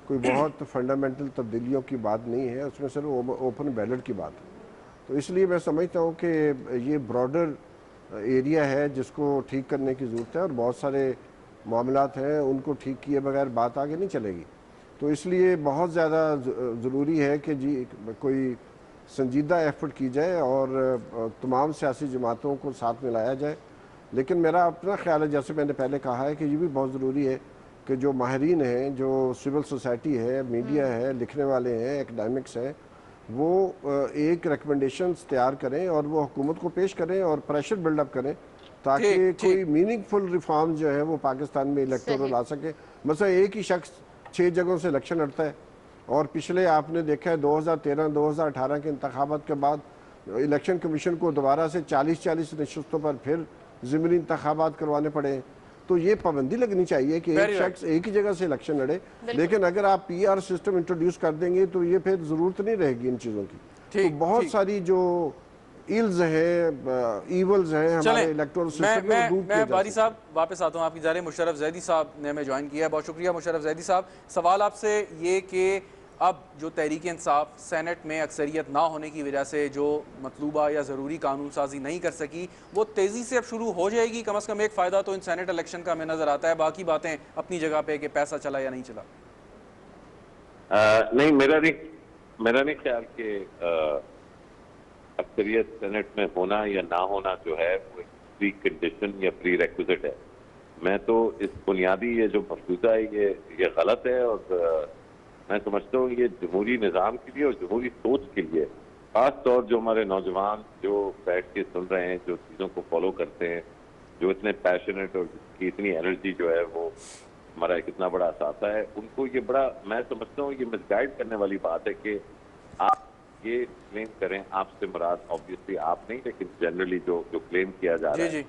कोई बहुत फंडामेंटल तब्दीलियों की बात नहीं है, उसमें सिर्फ ओपन बैलेट की बात है। तो इसलिए मैं समझता हूँ कि ये ब्रॉडर एरिया है जिसको ठीक करने की ज़रूरत है, और बहुत सारे मामलात हैं उनको ठीक किए बगैर बात आगे नहीं चलेगी। तो इसलिए बहुत ज़्यादा ज़रूरी है कि जी कोई संजीदा एफर्ट की जाए और तमाम सियासी जमातों को साथ में लाया जाए। लेकिन मेरा अपना ख्याल है, जैसे मैंने पहले कहा है, कि ये भी बहुत ज़रूरी है कि जो माहिरीन हैं, जो सिविल सोसाइटी है, मीडिया है, लिखने वाले हैं, एकेडमिक्स हैं, वो एक रिकमेंडेशंस तैयार करें और वो हुकूमत को पेश करें और प्रेशर बिल्डअप करें, ताकि कोई मीनिंगफुल रिफॉर्म जो है वो पाकिस्तान में इलेक्टोरल आ सके। मतलब एक ही शख्स 6 जगहों से इलेक्शन लड़ता है, और पिछले आपने देखा है 2013-2018 के इंतखाबात के बाद इलेक्शन कमीशन को दोबारा से 40-40 नशस्तों पर फिर ज़िमनी इंतखाबात करवाने पड़े। तो ये पाबंदी लगनी चाहिए कि एक शख्स एक ही जगह से इलेक्शन लड़े, लेकिन अगर आप PR सिस्टम इंट्रोड्यूस कर देंगे तो ये फिर ज़रूरत नहीं रहेगी इन चीज़ों की। तो बहुत सारी जो इल्स हैं, ईवल्स हैं हमारे इलेक्टोरल सिस्टम में। मैं बारी साहब वापस आता हूँ आपकी जानिब। मुशर्रफ ज़ैदी साहब ने हमें ज्वाइन किया है, बहुत शुक्रिया मुशर्रफ ज़ैदी साहब। सवाल आपसे ये कि अब जो तहरीक इंसाफ सेनेट में अक्सरियत ना होने की वजह से जो मतलूबा या ज़रूरी कानून साजी नहीं कर सकी, वो तेज़ी से अब शुरू हो जाएगी। कम से कम एक फ़ायदा तो इन सेनेट इलेक्शन का हमें नज़र आता है, बाकी बातें अपनी जगह पे कि पैसा चला या नहीं चला। नहीं, मेरा नहीं ख्याल कि अक्सरियत सेनेट में होना या ना होना जो है वो प्री कंडीशन या प्री रेक्विजिट है। मैं तो इस बुनियादी ये जो मफरूज़ा है ये गलत है, और मैं समझता हूँ ये जमहूरी निज़ाम के लिए और जमहूरी सोच के लिए, ख़ास तौर जो हमारे नौजवान जो बैठ के सुन रहे हैं, जो चीज़ों को फॉलो करते हैं, जो इतने पैशनेट और जिसकी इतनी एनर्जी जो है वो हमारा एक इतना बड़ा असासा है, उनको ये बड़ा, मैं समझता हूँ ये मिसगाइड करने वाली बात है कि आप ये क्लेम करें, आपसे मुराद ऑब्वियसली आप नहीं, लेकिन जनरली जो क्लेम किया जा रहा है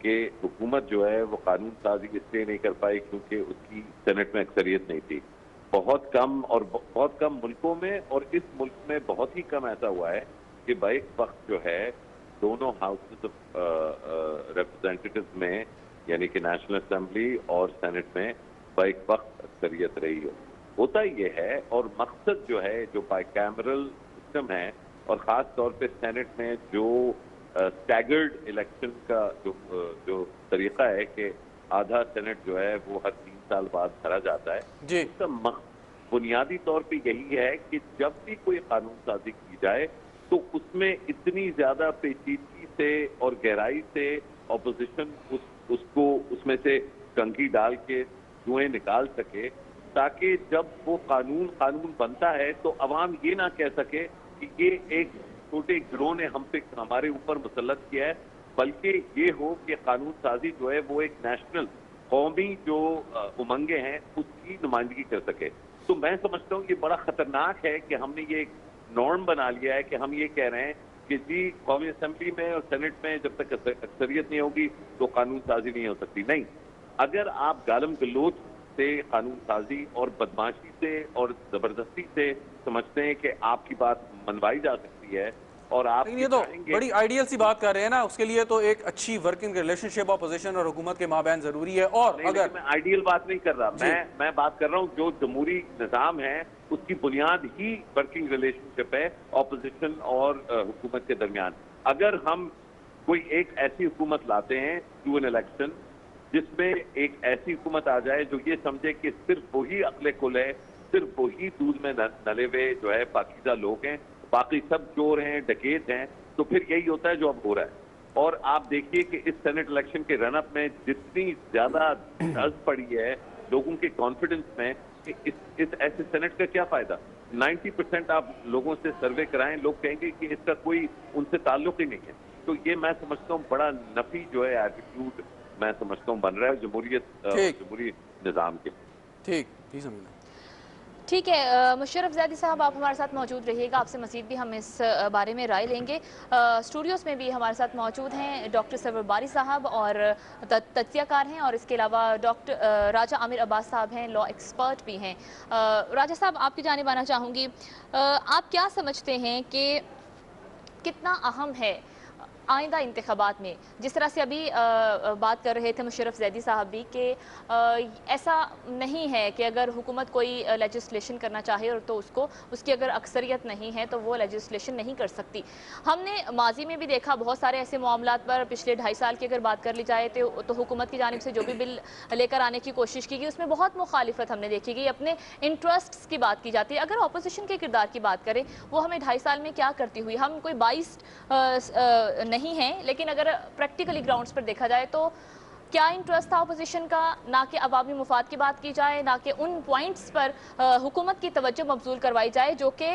कि हुकूमत जो है वो कानून साजी इसलिए नहीं कर पाई क्योंकि उसकी सेनेट में अक्सरियत नहीं थी। बहुत कम मुल्कों में, और इस मुल्क में बहुत ही कम ऐसा हुआ है कि बैक वक्त जो है दोनों हाउसेस ऑफ रिप्रेजेंटेटिव्स में, यानी कि नेशनल असेंबली और सेनेट में बैक वक्त अक्सरियत रही हो। होता ये है, और मकसद जो है जो बाइकैमरल सिस्टम है, और ख़ास तौर पे सेनेट में जो स्टैगर्ड इलेक्शन का जो तरीका है कि आधा सेनेट जो है वो हर 3 साल बाद भरा जाता है, इसका बुनियादी तौर पे यही है कि जब भी कोई कानून साजी की जाए तो उसमें इतनी ज्यादा पेचीदगी से और गहराई से ऑपोजिशन उसको उसमें से कंघी डाल के धुएं निकाल सके, ताकि जब वो कानून बनता है तो अवाम ये ना कह सके कि ये एक छोटे गिरोह ने हमारे ऊपर मुसल्लत किया है, बल्कि ये हो कि कानून साजी जो है वो एक नेशनल कौमी जो उमंगे हैं उसकी नुमाइंदगी कर सके। तो मैं समझता हूँ ये बड़ा खतरनाक है कि हमने ये एक नॉर्म बना लिया है कि हम ये कह रहे हैं कि जी कौमी असेंबली में और सेनेट में जब तक अक्सरियत नहीं होगी तो कानून साजी नहीं हो सकती। नहीं, अगर आप गालम गलोच से, कानून साजी और बदमाशी से और जबरदस्ती से समझते हैं कि आपकी बात मनवाई जा सकती है, और आप ये तो बड़ी आइडियल सी बात कर रहे हैं ना, उसके लिए तो एक अच्छी वर्किंग रिलेशनशिप अपोजिशन और हुकूमत के माबैन जरूरी है। और अगर मैं आइडियल बात नहीं कर रहा, मैं बात कर रहा हूँ जो जमहूरी निज़ाम है उसकी बुनियाद ही वर्किंग रिलेशनशिप है अपोजिशन और हुकूमत के दरमियान। अगर हम कोई एक ऐसी हुकूमत लाते हैं टू एन इलेक्शन जिसमें एक ऐसी हुकूमत आ जाए जो ये समझे कि सिर्फ वही अक्ले कुल है, सिर्फ वही दूध में नले हुए जो है पाकीज़ा लोग हैं, बाकी सब चोर हैं, डकैत हैं, तो फिर यही होता है जो अब हो रहा है। और आप देखिए कि इस सेनेट इलेक्शन के रन अप में जितनी ज्यादा डज पड़ी है लोगों के कॉन्फिडेंस में कि इस ऐसे सेनेट का क्या फायदा। 90% आप लोगों से सर्वे कराएं, लोग कहेंगे कि इसका कोई उनसे ताल्लुक ही नहीं है। तो ये मैं समझता हूँ बड़ा नफी जो है एटीट्यूड मैं समझता हूँ बन रहा है जमहूरी निज़ाम के। ठीक है मुशर्रफ ज़ैदी साहब, आप हमारे साथ मौजूद रहिएगा, आपसे मज़ीद भी हम इस बारे में राय लेंगे। स्टूडियोज़ में भी हमारे साथ मौजूद हैं डॉक्टर सरवर बारी साहब और तज्ज़ियाकार हैं, और इसके अलावा डॉक्टर राजा आमिर अब्बास साहब हैं, लॉ एक्सपर्ट भी हैं। राजा साहब, आपकी जानिब आना चाहूँगी, आप क्या समझते हैं कि कितना अहम है आइंदा इंतखाबात में, जिस तरह से अभी बात कर रहे थे मुशर्रफ ज़ैदी साहब भी कि ऐसा नहीं है कि अगर हुकूमत कोई लेजिस्लेशन करना चाहे और तो उसकी अगर अक्सरियत नहीं है तो वो लेजिस्लेशन नहीं कर सकती। हमने माजी में भी देखा बहुत सारे ऐसे मामलात पर, पिछले 2.5 साल की अगर बात कर ली जाए तो हुकूमत की जानिब से जो भी बिल लेकर आने की कोशिश की गई उसमें बहुत मुखालिफत हमने देखी गई, अपने इंटरेस्ट्स की बात की जाती है। अगर अपोजिशन के किरदार की बात करें, वो हमें 2.5 साल में क्या करती हुई, हम कोई बाइस्ड नहीं है, लेकिन अगर प्रैक्टिकली ग्राउंड्स पर देखा जाए तो क्या इंटरेस्ट था अपोजिशन का, ना कि अवामी मुफाद की बात की जाए, ना कि उन पॉइंट्स पर हुकूमत की तवज्जो मबजूल करवाई जाए जो कि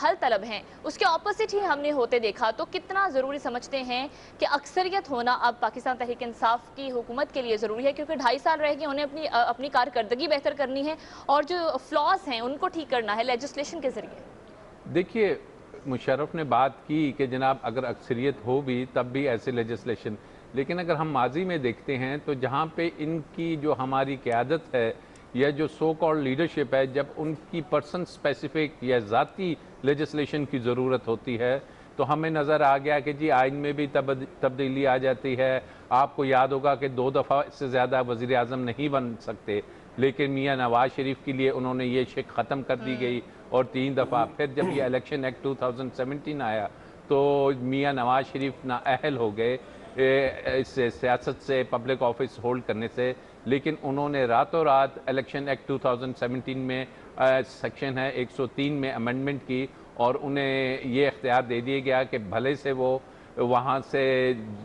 हल तलब हैं, उसके ऑपोजिट ही हमने होते देखा। तो कितना ज़रूरी समझते हैं कि अक्सरियत होना अब पाकिस्तान तहरीक इंसाफ की हुकूमत के लिए ज़रूरी है, क्योंकि 2.5 साल रह गए, उन्हें अपनी कारकर्दगी बेहतर करनी है और जो फ्लॉज हैं उनको ठीक करना है लेजिस्लेशन के ज़रिए। देखिए, मुशर्रफ ने बात की कि जनाब अगर अक्सरियत हो भी तब भी ऐसे लेजिस्लेशन, लेकिन अगर हम माजी में देखते हैं तो जहाँ पे इनकी जो हमारी क़यादत है या जो सो कॉल्ड लीडरशिप है, जब उनकी पर्सन स्पेसिफिक या ज़ाती लेजिस्लेशन की ज़रूरत होती है तो हमें नज़र आ गया कि जी आइन में भी तब्दीली आ जाती है। आपको याद होगा कि 2 दफ़ा इससे ज़्यादा वज़ीर आज़म नहीं बन सकते, लेकिन मियाँ नवाज शरीफ के लिए उन्होंने ये शिक ख़त्म कर दी गई और 3 दफ़ा फिर जब ये इलेक्शन एक्ट 2017 आया तो मियाँ नवाज शरीफ नाअहल हो गए इस सियासत से, पब्लिक ऑफिस होल्ड करने से, लेकिन उन्होंने रातों रात इलेक्शन एक्ट 2017 में सेक्शन है 103 में अमेंडमेंट की और उन्हें ये इख्तियार दे दिया गया कि भले से वो वहाँ से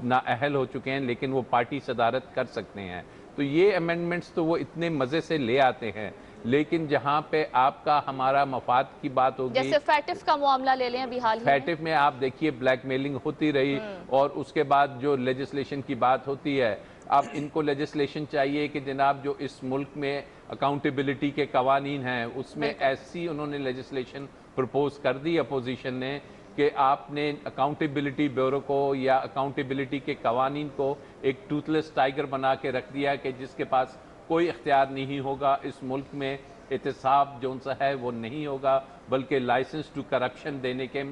नाअहल हो चुके हैं लेकिन वो पार्टी सदारत कर सकते हैं। तो ये अमेंडमेंट्स तो वो इतने मज़े से ले आते हैं, लेकिन जहाँ पे आपका हमारा मफाद की बात होगी, जैसे फैटिफ का मामला ले लें अभी हाल ही फैटिफ में आप देखिए ब्लैकमेलिंग होती रही और उसके बाद जो लेजिस्लेशन की बात होती है, अब इनको लेजिस्लेशन चाहिए कि जनाब जो इस मुल्क में अकाउंटेबिलिटी के कवानीन हैं उसमें ऐसी उन्होंने लेजिस्लेशन प्रपोज कर दी अपोजिशन ने कि आपने अकाउंटेबिलिटी ब्यूरो को या अकाउंटेबिलिटी के कवानीन को एक टूथलेस टाइगर बना के रख दिया कि जिसके पास कोई इख्तियार नहीं होगा इस मुल्क में, एहतसाब जो सा है वो नहीं होगा बल्कि लाइसेंस टू करप्शन देने के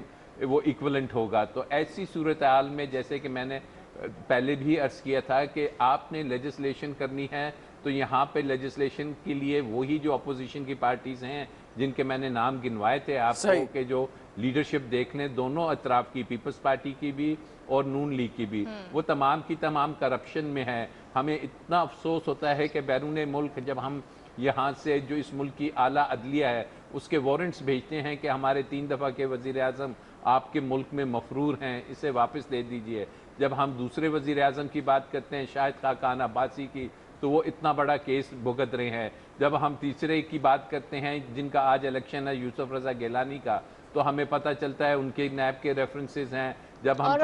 वो इक्वलेंट होगा। तो ऐसी सूरत हाल में, जैसे कि मैंने पहले भी अर्ज़ किया था कि आपने लेजिस्लेशन करनी है तो यहाँ पे लेजिस्लेशन के लिए वही जो अपोजिशन की पार्टीज़ हैं जिनके मैंने नाम गिनवाए थे आपको कि जो लीडरशिप देख लें दोनों अतराफ की, पीपल्स पार्टी की भी और नून लीग की भी, वो तमाम की तमाम करप्शन में है। हमें इतना अफसोस होता है कि बैरून मुल्क जब हम यहाँ से जो इस मुल्क की आला अदलिया है उसके वारंट्स भेजते हैं कि हमारे 3 दफ़ा के वज़ीर आज़म आपके मुल्क में मफरूर हैं, इसे वापस दे दीजिए। जब हम दूसरे वज़ीर आज़म की बात करते हैं शाहिद खाकान अब्बासी की, तो वो इतना बड़ा केस भुगत रहे हैं। जब हम तीसरे की बात करते हैं जिनका आज इलेक्शन है यूसुफ रज़ा गिलानी का, तो हमें पता चलता है उनके नैब के रेफरेंसेस हैं। जब हम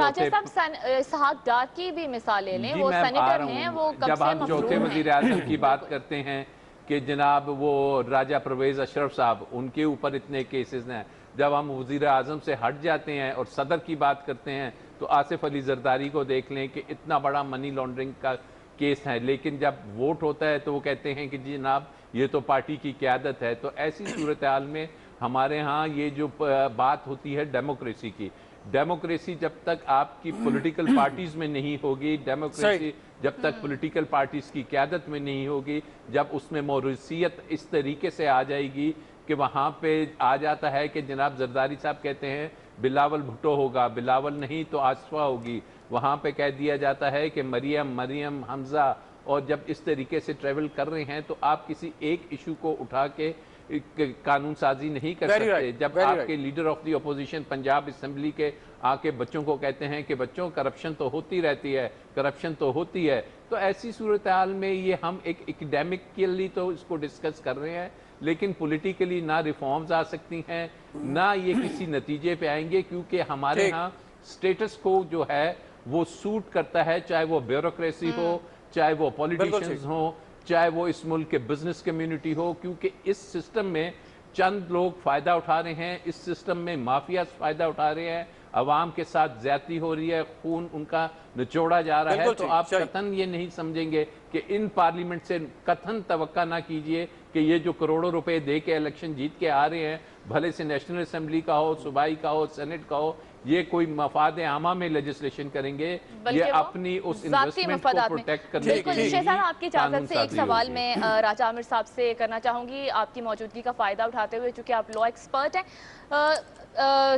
इसहाक डार की भी मिसाल ले लें, वो सेनेटर हैं, वो कब जब हम चौथे वज़ीर आज़म की बात करते हैं कि जनाब वो राजा परवेज़ अशरफ साहब, उनके ऊपर इतने केसेस हैं। जब हम वज़ीर आज़म से हट जाते हैं और सदर की बात करते हैं तो आसिफ अली जरदारी को देख लें कि इतना बड़ा मनी लॉन्ड्रिंग का केस है, लेकिन जब वोट होता है तो वो कहते हैं कि जी जनाब ये तो पार्टी की क़यादत है। तो ऐसी सूरत हाल में हमारे यहाँ ये जो बात होती है डेमोक्रेसी की, डेमोक्रेसी जब तक आपकी पॉलिटिकल पार्टीज़ में नहीं होगी, डेमोक्रेसी जब तक पॉलिटिकल पार्टीज़ की क़यादत में नहीं होगी, जब उसमें मौरूसियत इस तरीके से आ जाएगी कि वहाँ पे आ जाता है कि जनाब जरदारी साहब कहते हैं बिलावल भुट्टो होगा, बिलावल नहीं तो आसफा होगी, वहाँ पे कह दिया जाता है कि मरियम हमज़ा, और जब इस तरीके से ट्रेवल कर रहे हैं तो आप किसी एक इशू को उठा के कानून साजी नहीं कर सकते। जब आपके leader of the opposition Punjab assembly के आके बच्चों को कहते हैं कि बच्चों करप्शन तो होती रहती है, करप्शन तो होती है, तो ऐसी सूरत हाल में ये हम एक एकेडमिकली तो इसको डिस्कस कर रहे हैं, लेकिन पॉलिटिकली ना रिफॉर्म्स आ सकती हैं ना ये किसी नतीजे पे आएंगे, क्योंकि हमारे यहाँ स्टेटस को जो है वो सूट करता है, चाहे वो ब्यूरोक्रेसी हो, चाहे वो पॉलिटिशियंस हो, चाहे वो इस मुल्क के बिजनेस कम्युनिटी हो, क्योंकि इस सिस्टम में चंद लोग फ़ायदा उठा रहे हैं, इस सिस्टम में माफिया फ़ायदा उठा रहे हैं, अवाम के साथ ज्यादती हो रही है, खून उनका निचोड़ा जा रहा है। तो आप कतन ये नहीं समझेंगे कि इन पार्लियामेंट से कतन तवक्का ना कीजिए कि ये जो करोड़ों रुपए दे के इलेक्शन जीत के आ रहे हैं, भले से नेशनल असेंबली का हो, सूबाई का हो, सेनेट का हो, یہ کوئی مفاد عامہ میں لیجسلیشن کریں گے، یہ اپنی اس انویسٹمنٹ کو پروٹیکٹ کرنے کے لیے شہزاد آپ کی اجازت سے ایک سوال میں راجہ عامر صاحب سے کرنا چاہوں گی، آپ کی موجودگی کا فائدہ اٹھاتے ہوئے، چونکہ آپ لا ایکسپرٹ ہیں۔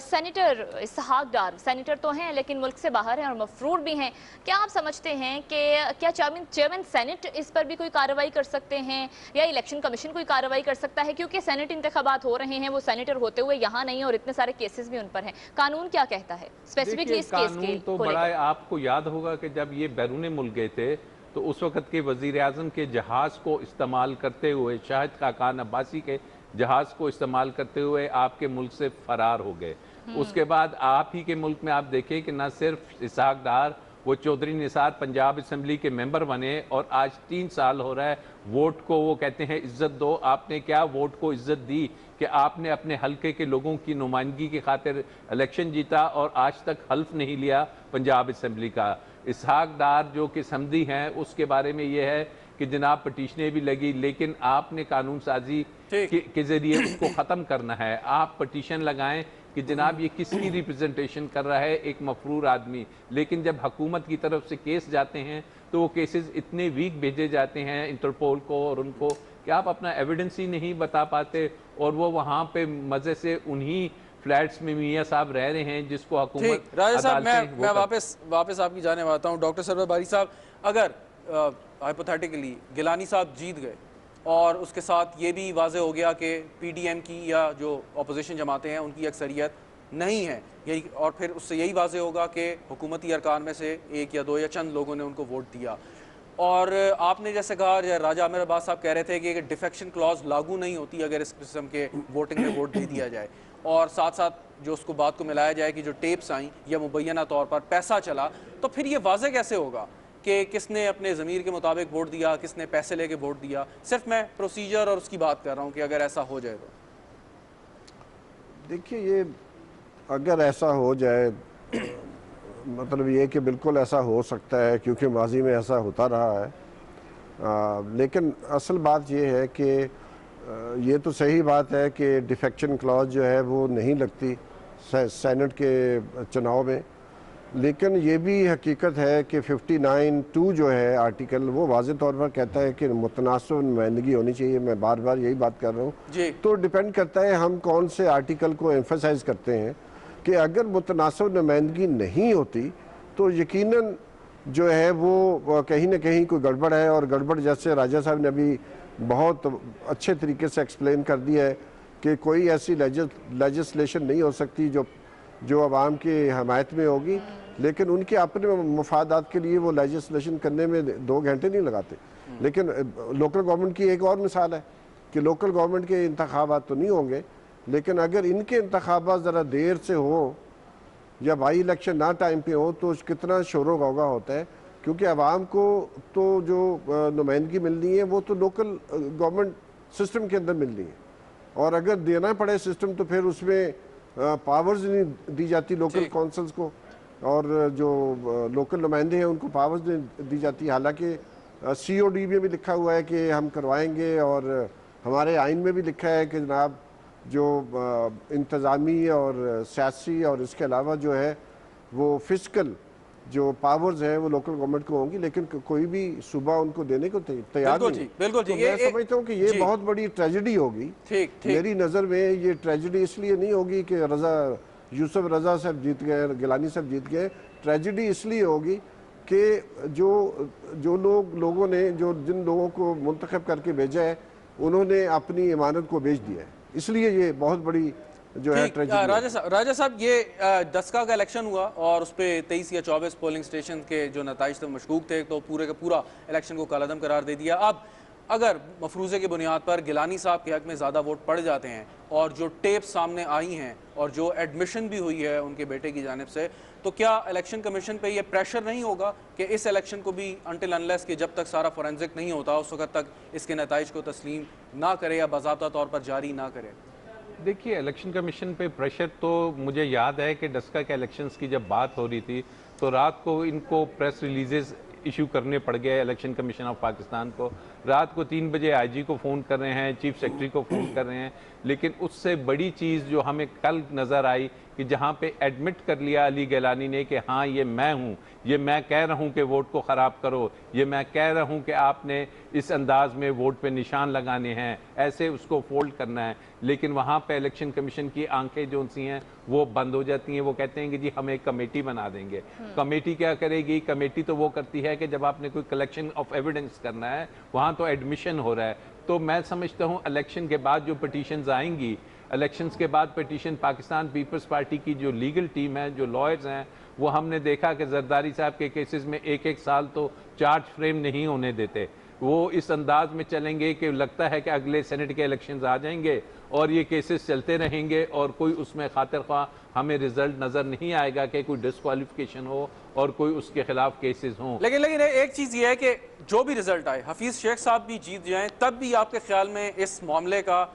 سینیٹر اسحاق ڈار سینیٹر تو ہیں لیکن ملک سے باہر ہیں اور مفرور بھی ہیں، کیا آپ سمجھتے ہیں کہ کیا چیئرمین سینٹ اس پر بھی کوئی کارروائی کر سکتے ہیں یا الیکشن کمیشن کوئی کارروائی کر سکتا ہے؟ کیونکہ سینٹ انتخابات ہو رہے ہیں، وہ سینیٹر ہوتے ہوئے یہاں نہیں اور اتنے سارے کیسز بھی ان پر ہیں، قانون کیا کہتا ہے اسپیسیفکلی اس کیس کے؟ قانون تو بڑا ہے، آپ کو یاد ہوگا کہ جب یہ بیرون ملک گئے تھے تو اس وقت کے وزیر اعظم کے جہاز کو استعمال کرتے ہوئے، شاہد خاقان عباسی کے جہاز کو استعمال کرتے ہوئے آپ کے ملک سے فرار ہو گئے۔ اس کے بعد آپ ہی کے ملک میں آپ دیکھیں کہ نہ صرف اسحاق ڈار، وہ چودھری نثار پنجاب اسمبلی کے ممبر بنے اور آج 3 سال ہو رہا ہے ووٹ کو وہ کہتے ہیں عزت دو۔ آپ نے کیا ووٹ کو عزت دی کہ آپ نے اپنے حلقے کے لوگوں کی نمائندگی کی خاطر الیکشن جیتا اور آج تک حلف نہیں لیا پنجاب اسمبلی کا۔ اسحاق ڈار جو کہ سمدھی ہیں، اس کے بارے میں یہ ہے کہ جناب پٹیشنیں بھی لگی، لیکن آپ نے قانون سازی کے ذریعے اس کو ختم کرنا ہے۔ آپ پٹیشن لگائیں کہ جناب یہ کس کی ریپرزنٹیشن کر رہا ہے، ایک مفرور آدمی، لیکن جب حکومت کی طرف سے کیس جاتے ہیں تو وہ کیسز اتنے ویک بھیجے جاتے ہیں انٹرپول کو اور ان کو کہ آپ اپنا ایویڈنس ہی نہیں بتا پاتے، اور وہ وہاں پہ مزے سے انہی فلیٹس میں میاں صاحب رہ رہے ہیں جس کو حکومت راجہ صاحب میں واپس آپ کی جانب آتا ہوں۔ ڈاکٹر سرور باری صاحب، اگر ہائپوتھیٹیکلی گیلانی صاحب جیت گئے اور اس کے ساتھ یہ بھی واضح ہو گیا کہ پی ڈی ایم کی یا جو اپوزیشن جماعتیں ہیں ان کی اکثریت نہیں ہے، یہی، اور پھر اس سے یہی واضح ہوگا کہ حکومتی ارکان میں سے 1 یا 2 یا چند لوگوں نے ان کو ووٹ دیا، اور آپ نے جیسے کہا، راجہ عامر عباس صاحب کہہ رہے تھے کہ ڈیفیکشن کلاز لاگو نہیں ہوتی اگر اس قسم کے ووٹنگ میں ووٹ دے دیا جائے، اور ساتھ ساتھ جو اس کو بات کو ملایا جائے کہ جو ٹیپس آئیں یا مبینہ طور پر پیسہ چلا، تو پھر یہ واضح کیسے ہوگا کہ کس نے اپنے ضمیر کے مطابق ووٹ دیا، کس نے پیسے لے کے ووٹ دیا؟ صرف میں پروسیجر اور اس کی بات کر رہا ہوں کہ اگر ایسا ہو جائے تو۔ دیکھیے، یہ اگر ایسا ہو جائے، مطلب یہ کہ بالکل ایسا ہو سکتا ہے کیونکہ ماضی میں ایسا ہوتا رہا ہے، لیکن اصل بات یہ ہے کہ یہ تو صحیح بات ہے کہ ڈیفیکشن کلاز جو ہے وہ نہیں لگتی سینٹ کے چناؤ میں، لیکن یہ بھی حقیقت ہے کہ 59(2) جو ہے آرٹیکل، وہ واضح طور پر کہتا ہے کہ متناسب نمائندگی ہونی چاہیے۔ میں بار بار یہی بات کر رہا ہوں، تو ڈیپینڈ کرتا ہے ہم کون سے آرٹیکل کو ایمفیسائز کرتے ہیں، کہ اگر متناسب نمائندگی نہیں ہوتی تو یقیناً جو ہے وہ کہیں نہ کہیں کوئی گڑبڑ ہے، اور گڑبڑ جیسے راجہ صاحب نے ابھی بہت اچھے طریقے سے ایکسپلین کر دیا ہے کہ کوئی ایسی لیجسلیشن نہیں ہو سکتی جو عوام کی حمایت میں ہوگی، لیکن ان کے اپنے مفادات کے لیے وہ لیجسلیشن کرنے میں 2 گھنٹے نہیں لگاتے۔ لیکن لوکل گورنمنٹ کی ایک اور مثال ہے کہ لوکل گورنمنٹ کے انتخابات تو نہیں ہوں گے، لیکن اگر ان کے انتخابات ذرا دیر سے ہوں یا بائی الیکشن نہ ٹائم پہ ہوں تو کتنا شور و غوغا ہوتا ہے، کیونکہ عوام کو تو جو نمائندگی ملنی ہے وہ تو لوکل گورنمنٹ سسٹم کے اندر ملنی ہے، اور اگر دینا پڑے سسٹم تو پھر اس میں پاورز نہیں دی جاتی لوکل کونسلز کو، اور جو لوکل نمائندے ہیں ان کو پاورز نہیں دی جاتی، حالانکہ COD میں بھی لکھا ہوا ہے کہ ہم کروائیں گے، اور ہمارے آئین میں بھی لکھا ہے کہ جناب جو انتظامی اور سیاسی اور اس کے علاوہ جو ہے وہ فسکل جو پاورز ہیں وہ لوکل گورنمنٹ کو ہوں گی، لیکن کوئی بھی صوبہ ان کو دینے کو تیار نہیں۔ بالکل جی، میں سمجھتا ہوں کہ یہ بہت بڑی ٹریجڈی ہوگی۔ میری نظر میں یہ ٹریجڈی اس لیے نہیں ہوگی کہ یوسف رضا صاحب جیت گئے، گیلانی صاحب جیت گئے، ٹریجڈی اس لیے ہوگی کہ جو لوگوں نے جن لوگوں کو منتخب کر کے بھیجا ہے انہوں نے اپنی امانت کو بیچ دیا ہے، اس لیے یہ بہت بڑی جو ہے ٹریجڈی۔ راجہ صاحب، یہ دسکا کا الیکشن ہوا اور اس پہ 23 یا 24 پولنگ سٹیشن کے جو نتائج تھے مشکوک تھے، تو پورے کا پورا الیکشن کو کالعدم قرار دے دیا۔ اب اگر مفروضے کی بنیاد پر گیلانی صاحب کے حق میں زیادہ ووٹ پڑ جاتے ہیں اور جو ٹیپ سامنے آئی ہیں اور جو ایڈمیشن بھی ہوئی ہے ان کے بیٹے کی جانب سے، تو کیا الیکشن کمیشن پہ یہ پریشر نہیں ہوگا کہ اس الیکشن کو بھی انٹل انلیس کہ جب تک سارا فورینزک نہیں ہوتا اس وقت تک اس کے نتائج کو تسلیم نہ کرے یا باضابطہ طور پر جاری نہ کرے؟ دیکھیے، الیکشن کمیشن پہ پریشر تو مجھے یاد ہے کہ ڈسکا کے الیکشنز کی جب بات ہو رہی تھی تو رات کو ان کو پریس ریلیزز ایشو کرنے پڑ گئے الیکشن کمیشن آف پاکستان کو۔ رات کو 3 بجے IG کو فون کر رہے ہیں، چیف سیکرٹری کو فون کر رہے ہیں، لیکن اس سے بڑی چیز جو ہمیں کل نظر آئی کہ جہاں پہ ایڈمٹ کر لیا علی گیلانی نے کہ ہاں یہ میں ہوں، یہ میں کہہ رہا ہوں کہ ووٹ کو خراب کرو، یہ میں کہہ رہا ہوں کہ آپ نے اس انداز میں ووٹ پہ نشان لگانے ہیں، ایسے اس کو فولڈ کرنا ہے، لیکن وہاں پہ الیکشن کمیشن کی آنکھیں جو سی ہیں وہ بند ہو جاتی ہیں. وہ کہتے ہیں کہ جی ہم ایک کمیٹی بنا دیں گے. کمیٹی کیا کرے گی؟ کمیٹی تو وہ کرتی ہے کہ جب آپ نے کوئی کلیکشن آف ایویڈنس کرنا ہے، وہاں تو ایڈمیشن ہو رہا ہے. تو میں سمجھتا ہوں الیکشن کے بعد جو پٹیشنز آئیں گی، الیکشنز کے بعد پٹیشن پاکستان پیپلز پارٹی کی جو لیگل ٹیم ہے، جو لائرز ہیں، وہ ہم نے دیکھا کہ زرداری صاحب کے کیسز میں ایک سال تو چارج فریم نہیں ہونے دیتے. وہ اس انداز میں چلیں گے کہ لگتا ہے کہ اگلے سینٹ کے الیکشنز آ جائیں گے اور یہ کیسز چلتے رہیں گے اور کوئی اس میں خاطر خواہ ہمیں رزلٹ نظر نہیں آئے گا کہ کوئی ڈسکوالیفیکیشن ہو اور کوئی اس کے خلاف کیسز ہوں. لیکن ایک چیز یہ ہے کہ جو بھی رزلٹ آئے، حفیظ شیخ صاحب بھی جیت جائیں، تب بھی آپ کے خیال میں اس معاملے کا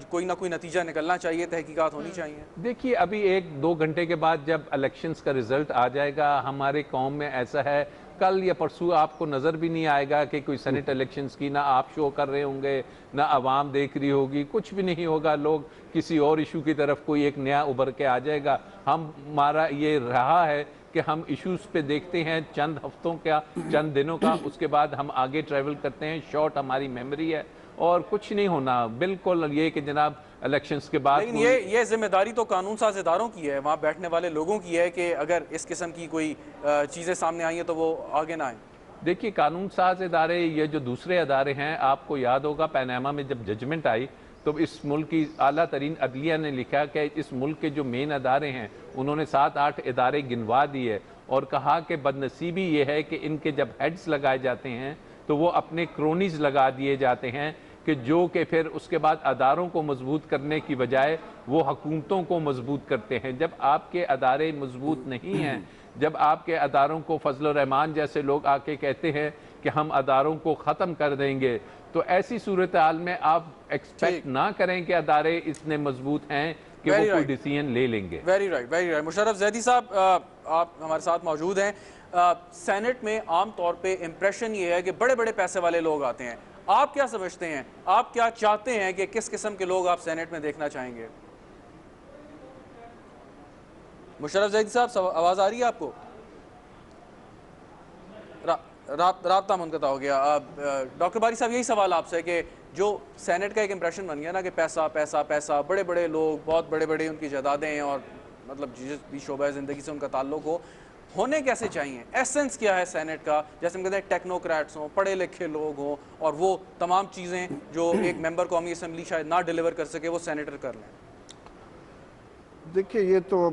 کوئی نہ کوئی نتیجہ نکلنا چاہیے، تحقیقات ہونی چاہیے. دیکھیے ابھی 1-2 گھنٹے کے بعد جب الیکشنز کا رزلٹ آ جائے گا، ہمارے قوم میں ایسا ہے کل یا پرسوں آپ کو نظر بھی نہیں آئے گا کہ کوئی سینٹ الیکشنز کی نہ آپ شو کر رہے ہوں گے، نہ عوام دیکھ رہی ہوگی، کچھ بھی نہیں ہوگا. لوگ کسی اور ایشو کی طرف کوئی ایک نیا ابھر کے آ جائے گا. ہمارا یہ رہا ہے کہ ہم ایشوز پہ دیکھتے ہیں چند ہفتوں کا، چند دنوں کا، اس کے بعد ہم آگے ٹریول کرتے ہیں. شارٹ ہماری میموری ہے اور کچھ نہیں ہونا. بالکل یہ کہ جناب الیکشنز کے بعد لیکن یہ ذمہ داری تو قانون ساز اداروں کی ہے، وہاں بیٹھنے والے لوگوں کی ہے کہ اگر اس قسم کی کوئی چیزیں سامنے آئی ہیں تو وہ آگے نہ آئیں. دیکھیے قانون ساز ادارے، یہ جو دوسرے ادارے ہیں، آپ کو یاد ہوگا پیناما میں جب ججمنٹ آئی تو اس ملک کی اعلیٰ ترین عدلیہ نے لکھا کہ اس ملک کے جو مین ادارے ہیں انہوں نے 7-8 ادارے گنوا دیے اور کہا کہ بدنصیبی یہ ہے کہ ان کے جب ہیڈز لگائے جاتے ہیں تو وہ اپنے کرونیز لگا دیے جاتے ہیں کہ جو کہ پھر اس کے بعد اداروں کو مضبوط کرنے کی بجائے وہ حکومتوں کو مضبوط کرتے ہیں. جب آپ کے ادارے مضبوط نہیں ہیں، جب آپ کے اداروں کو فضل الرحمان جیسے لوگ آ کے کہتے ہیں کہ ہم اداروں کو ختم کر دیں گے، تو ایسی صورتحال میں آپ ایکسپیکٹ نہ کریں کہ ادارے اتنے مضبوط ہیں کہ وہ کوئی ڈیسیژن لے لیں گے. Very right. مشرف زیدی صاحب آپ ہمارے ساتھ موجود ہیں. سینٹ میں عام طور پہ امپریشن یہ ہے کہ بڑے بڑے پیسے والے لوگ آتے ہیں. آپ کیا سمجھتے ہیں، آپ کیا چاہتے ہیں کہ کس قسم کے لوگ آپ سینٹ میں دیکھنا چاہیں گے؟ مشرف زیدی صاحب آواز آ رہی ہے آپ کو؟ رابطہ منقطع ہو گیا. ڈاکٹر باری صاحب یہی سوال آپ سے کہ جو سینٹ کا ایک امپریشن بن گیا نا کہ پیسہ پیسہ پیسہ، بڑے بڑے لوگ، بہت بڑے بڑے ان کی جائیدادیں ہیں اور مطلب جس بھی شعبہ زندگی سے ان کا تعلق ہو، ہونے کیسے چاہیے؟ ایسنس کیا ہے سینٹ کا؟ جیسے ہم کہتے ہیں ٹیکنوکریٹس ہوں، پڑھے لکھے لوگ ہوں اور وہ تمام چیزیں جو ایک ممبر قومی اسمبلی شاید نہ ڈیلیور کر سکے وہ سینیٹر کر لیں. دیکھیے یہ تو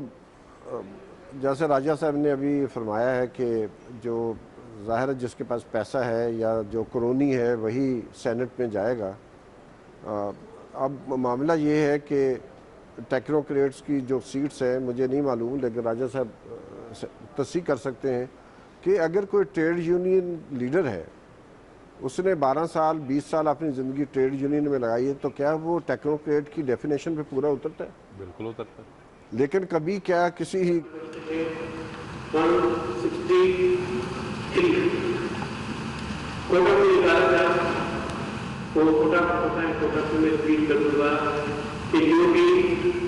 جیسے راجہ صاحب نے ابھی فرمایا ہے کہ جو ظاہر ہے جس کے پاس پیسہ ہے یا جو کرونی ہے وہی سینٹ میں جائے گا. اب معاملہ یہ ہے کہ ٹیکنوکریٹس کی جو سیٹس ہیں مجھے نہیں معلوم، لیکن راجہ صاحب تصحیح کر سکتے ہیں کہ اگر کوئی ٹریڈ یونین لیڈر ہے، اس نے 12 سال 20 سال اپنی زندگی ٹریڈ یونین میں لگائی ہے، تو کیا وہ ٹیکنوکریٹ کی ڈیفینیشن پہ پورا اترتا ہے؟ بالکل اترتا ہے. لیکن کبھی کیا کسی ہی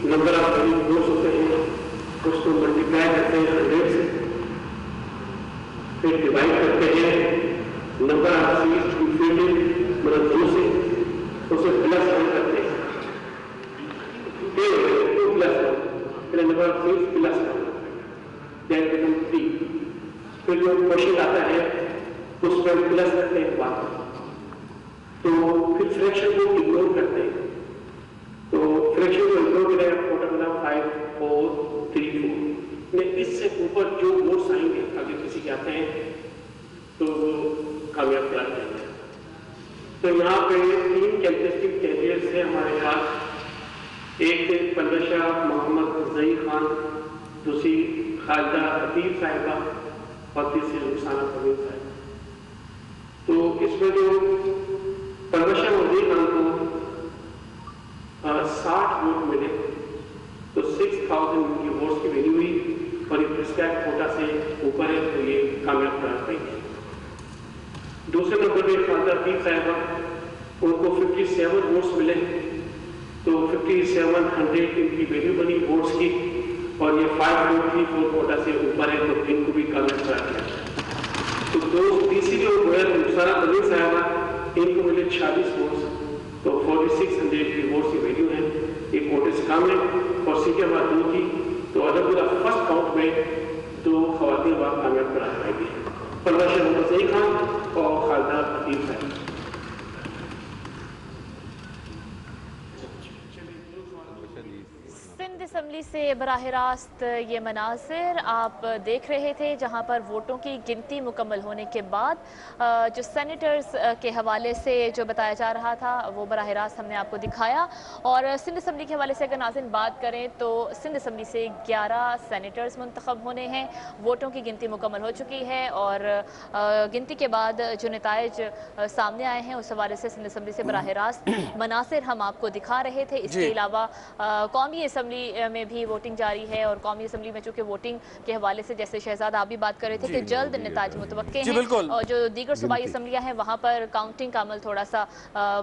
نمبر آف ووٹس ہوتے ہیں اس کو ملٹیپلائی کرتے ہیں 100 سے، پھر ڈیوائڈ کرتے ہیں نمبر آف سیٹس کی فیلڈ مطلب 2 سے، اسے پلس 1 کرتے ہیں، پھر 2 + 1، پھر number of sets plus 1 that become 3. پھر جو کوشچن آتا ہے اس پر پلس کرتے ہیں واپس، تو پھر فریکشن کو اگنور کرتے ہیں. تو فریکشن کو اگنور کریں 5 4 3 4 اس سے اوپر جو ووٹس آئیں گے اگر کسی کے آتے ہیں تو وہ کامیاب قرار دیں گے. تو یہاں پہ 3 کینڈیڈیٹس کینڈیڈیٹس ہیں ہمارے پاس. ایک تھے پرویز شاہ محمد ظہیر خان، دوسری خالدہ عتیق صاحبہ اور تیسری رخسانہ پروین صاحب. تو اس میں جو پرویز شاہ ظہیر خان کو 60 ووٹ ملے تو 6000 کی ووٹس کی ویلیو ہوئی اور یہ پرسکرائب کوٹا سے اوپر ہے تو یہ کامیاب قرار پائی ہے. دوسرے نمبر پہ خالدہ عتیق صاحبہ، ان کو 57 ووٹس ملے تو 5700 ان کی ویلیو بنی ووٹس کی और ये 5.34 कोटा से ऊपर है तो इनको भी कानून कराया गया। तो दो तीसरी और गोयल मुख्तारा नबील साहबा इनको मिले 46 वोट्स, तो 4600 वोट्स की वैल्यू है, ये कोटे से कम है। और सीटें हमारा 2 थी, तो अलहमदुलिल्लाह फर्स्ट काउंट में 2 खवातीन बाप कामयाब कराई गई, परवश मोहम्मद सईद खान और खालदा अतीफ साहब। सिंध असम्बली से बराह रास्त ये मनाजिर आप देख रहे थे, जहां पर वोटों की गिनती मुकम्मल होने के बाद जो सेनेटर्स के हवाले से जो बताया जा रहा था वो बराह रास्त हमने आपको दिखाया। और सिंध असम्बली के हवाले से अगर नाज़रीन बात करें तो सिंध असम्बली से 11 सेनेटर्स मुंतखब होने हैं। वोटों की गिनती मुकम्मल हो चुकी है और गिनती के बाद जो नताइज सामने आए हैं उस हवाले से सिंध असम्बली से बराह रास्त मनासिर हम आपको दिखा रहे थे। इसके अलावा कौमी असम्बली में भी वोटिंग जारी है और कौमी असम्बली में चूँकि वोटिंग के हवाले से जैसे शहजाद आप भी बात कर रहे थे कि जल्द नताइज मुतवक्के हैं, और जो दीगर सूबाई असम्बलियाँ हैं वहाँ पर काउंटिंग का अमल थोड़ा सा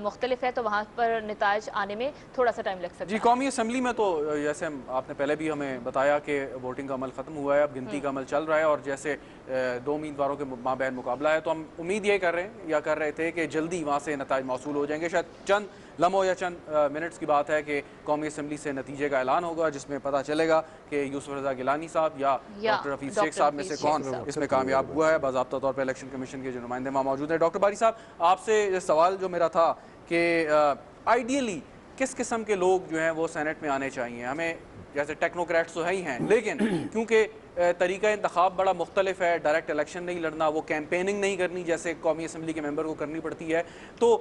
मुख्तलिफ है, तो वहाँ पर नताइज आने में थोड़ा सा टाइम लग सकता है। जी, कौमी असम्बली में तो जैसे आपने पहले भी हमें बताया कि वोटिंग का अमल ख़त्म हुआ है, अब गिनती का अमल चल रहा है और जैसे 2 उम्मीदवारों के माबैन मुकाबला है, तो हम उम्मीद ये कर रहे हैं या कर रहे थे कि जल्दी वहाँ से नताइज मौसूल हो जाएंगे। शायद चंद लम्हों या चंद मिनट्स की बात है कि कौमी असम्बली से नतीजे का ऐलान होगा, जिसमें पता चलेगा कि यूसुफ रज़ा गिलानी साहब या डॉक्टर हफीज़ शेख साहब में से कौन इसमें कामयाब हुआ है। बाज़ाब्ता तौर पर इलेक्शन कमीशन के जो नुमाइंदे वहाँ मौजूद हैं। डॉक्टर बारी साहब, आपसे सवाल जो मेरा था कि आइडियली किस किस्म के लोग जो हैं वो सेनेट में आने चाहिए? हमें जैसे टेक्नोक्रेट्स तो है ही हैं, लेकिन क्योंकि तरीका इंतखाब बड़ा मुख्तलिफ है, डायरेक्ट इलेक्शन नहीं लड़ना, वो कैंपेनिंग नहीं करनी जैसे कौमी असम्बली के मेंबर को करनी पड़ती है, तो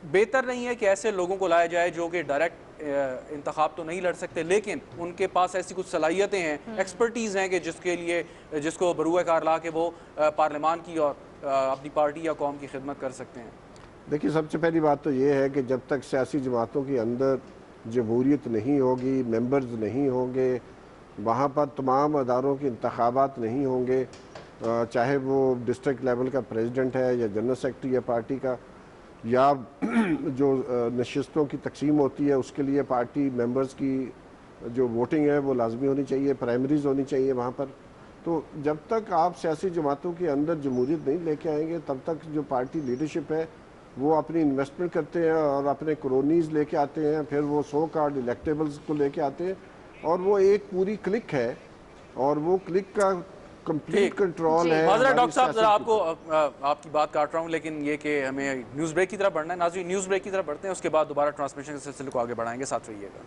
बेहतर नहीं है कि ऐसे लोगों को लाया जाए जो कि डायरेक्ट इंतखाब तो नहीं लड़ सकते लेकिन उनके पास ऐसी कुछ सलाहियतें हैं, एक्सपर्टीज़ हैं कि जिसके लिए जिसको बरूए कार ला के वो पार्लियामान की और अपनी पार्टी या कौम की खिदमत कर सकते हैं? देखिए, सबसे पहली बात तो ये है कि जब तक सियासी जमातों के अंदर जमहूरियत नहीं होगी, मेंबर्स नहीं होंगे, वहाँ पर तमाम अदारों के इंतखाबात नहीं होंगे, चाहे वो डिस्ट्रिक्ट लेवल का प्रेसिडेंट है या जनरल सेक्रेटरी या पार्टी का, या जो नशिस्तों की तकसीम होती है उसके लिए पार्टी मेंबर्स की जो वोटिंग है वो लाजमी होनी चाहिए, प्राइमरीज होनी चाहिए वहाँ पर। तो जब तक आप सियासी जमातों के अंदर जमहूरियत नहीं लेके आएंगे तब तक जो पार्टी लीडरशिप है वो अपनी इन्वेस्टमेंट करते हैं और अपने क्रोनीज लेके आते हैं, फिर वो 100 कार्ड इलेक्टेबल्स को लेके आते हैं और वो एक पूरी क्लिक है और वो क्लिक का कंप्लीट कंट्रोल है। माजरा डॉक्टर साहब, जरा आपको आपकी बात काट रहा हूँ, लेकिन ये कि हमें न्यूज़ ब्रेक की तरफ बढ़ना है। नाज़रीन, न्यूज़ ब्रेक की तरफ बढ़ते हैं, उसके बाद दोबारा ट्रांसमिशन के सिलसिले को आगे बढ़ाएंगे, साथ रहिएगा।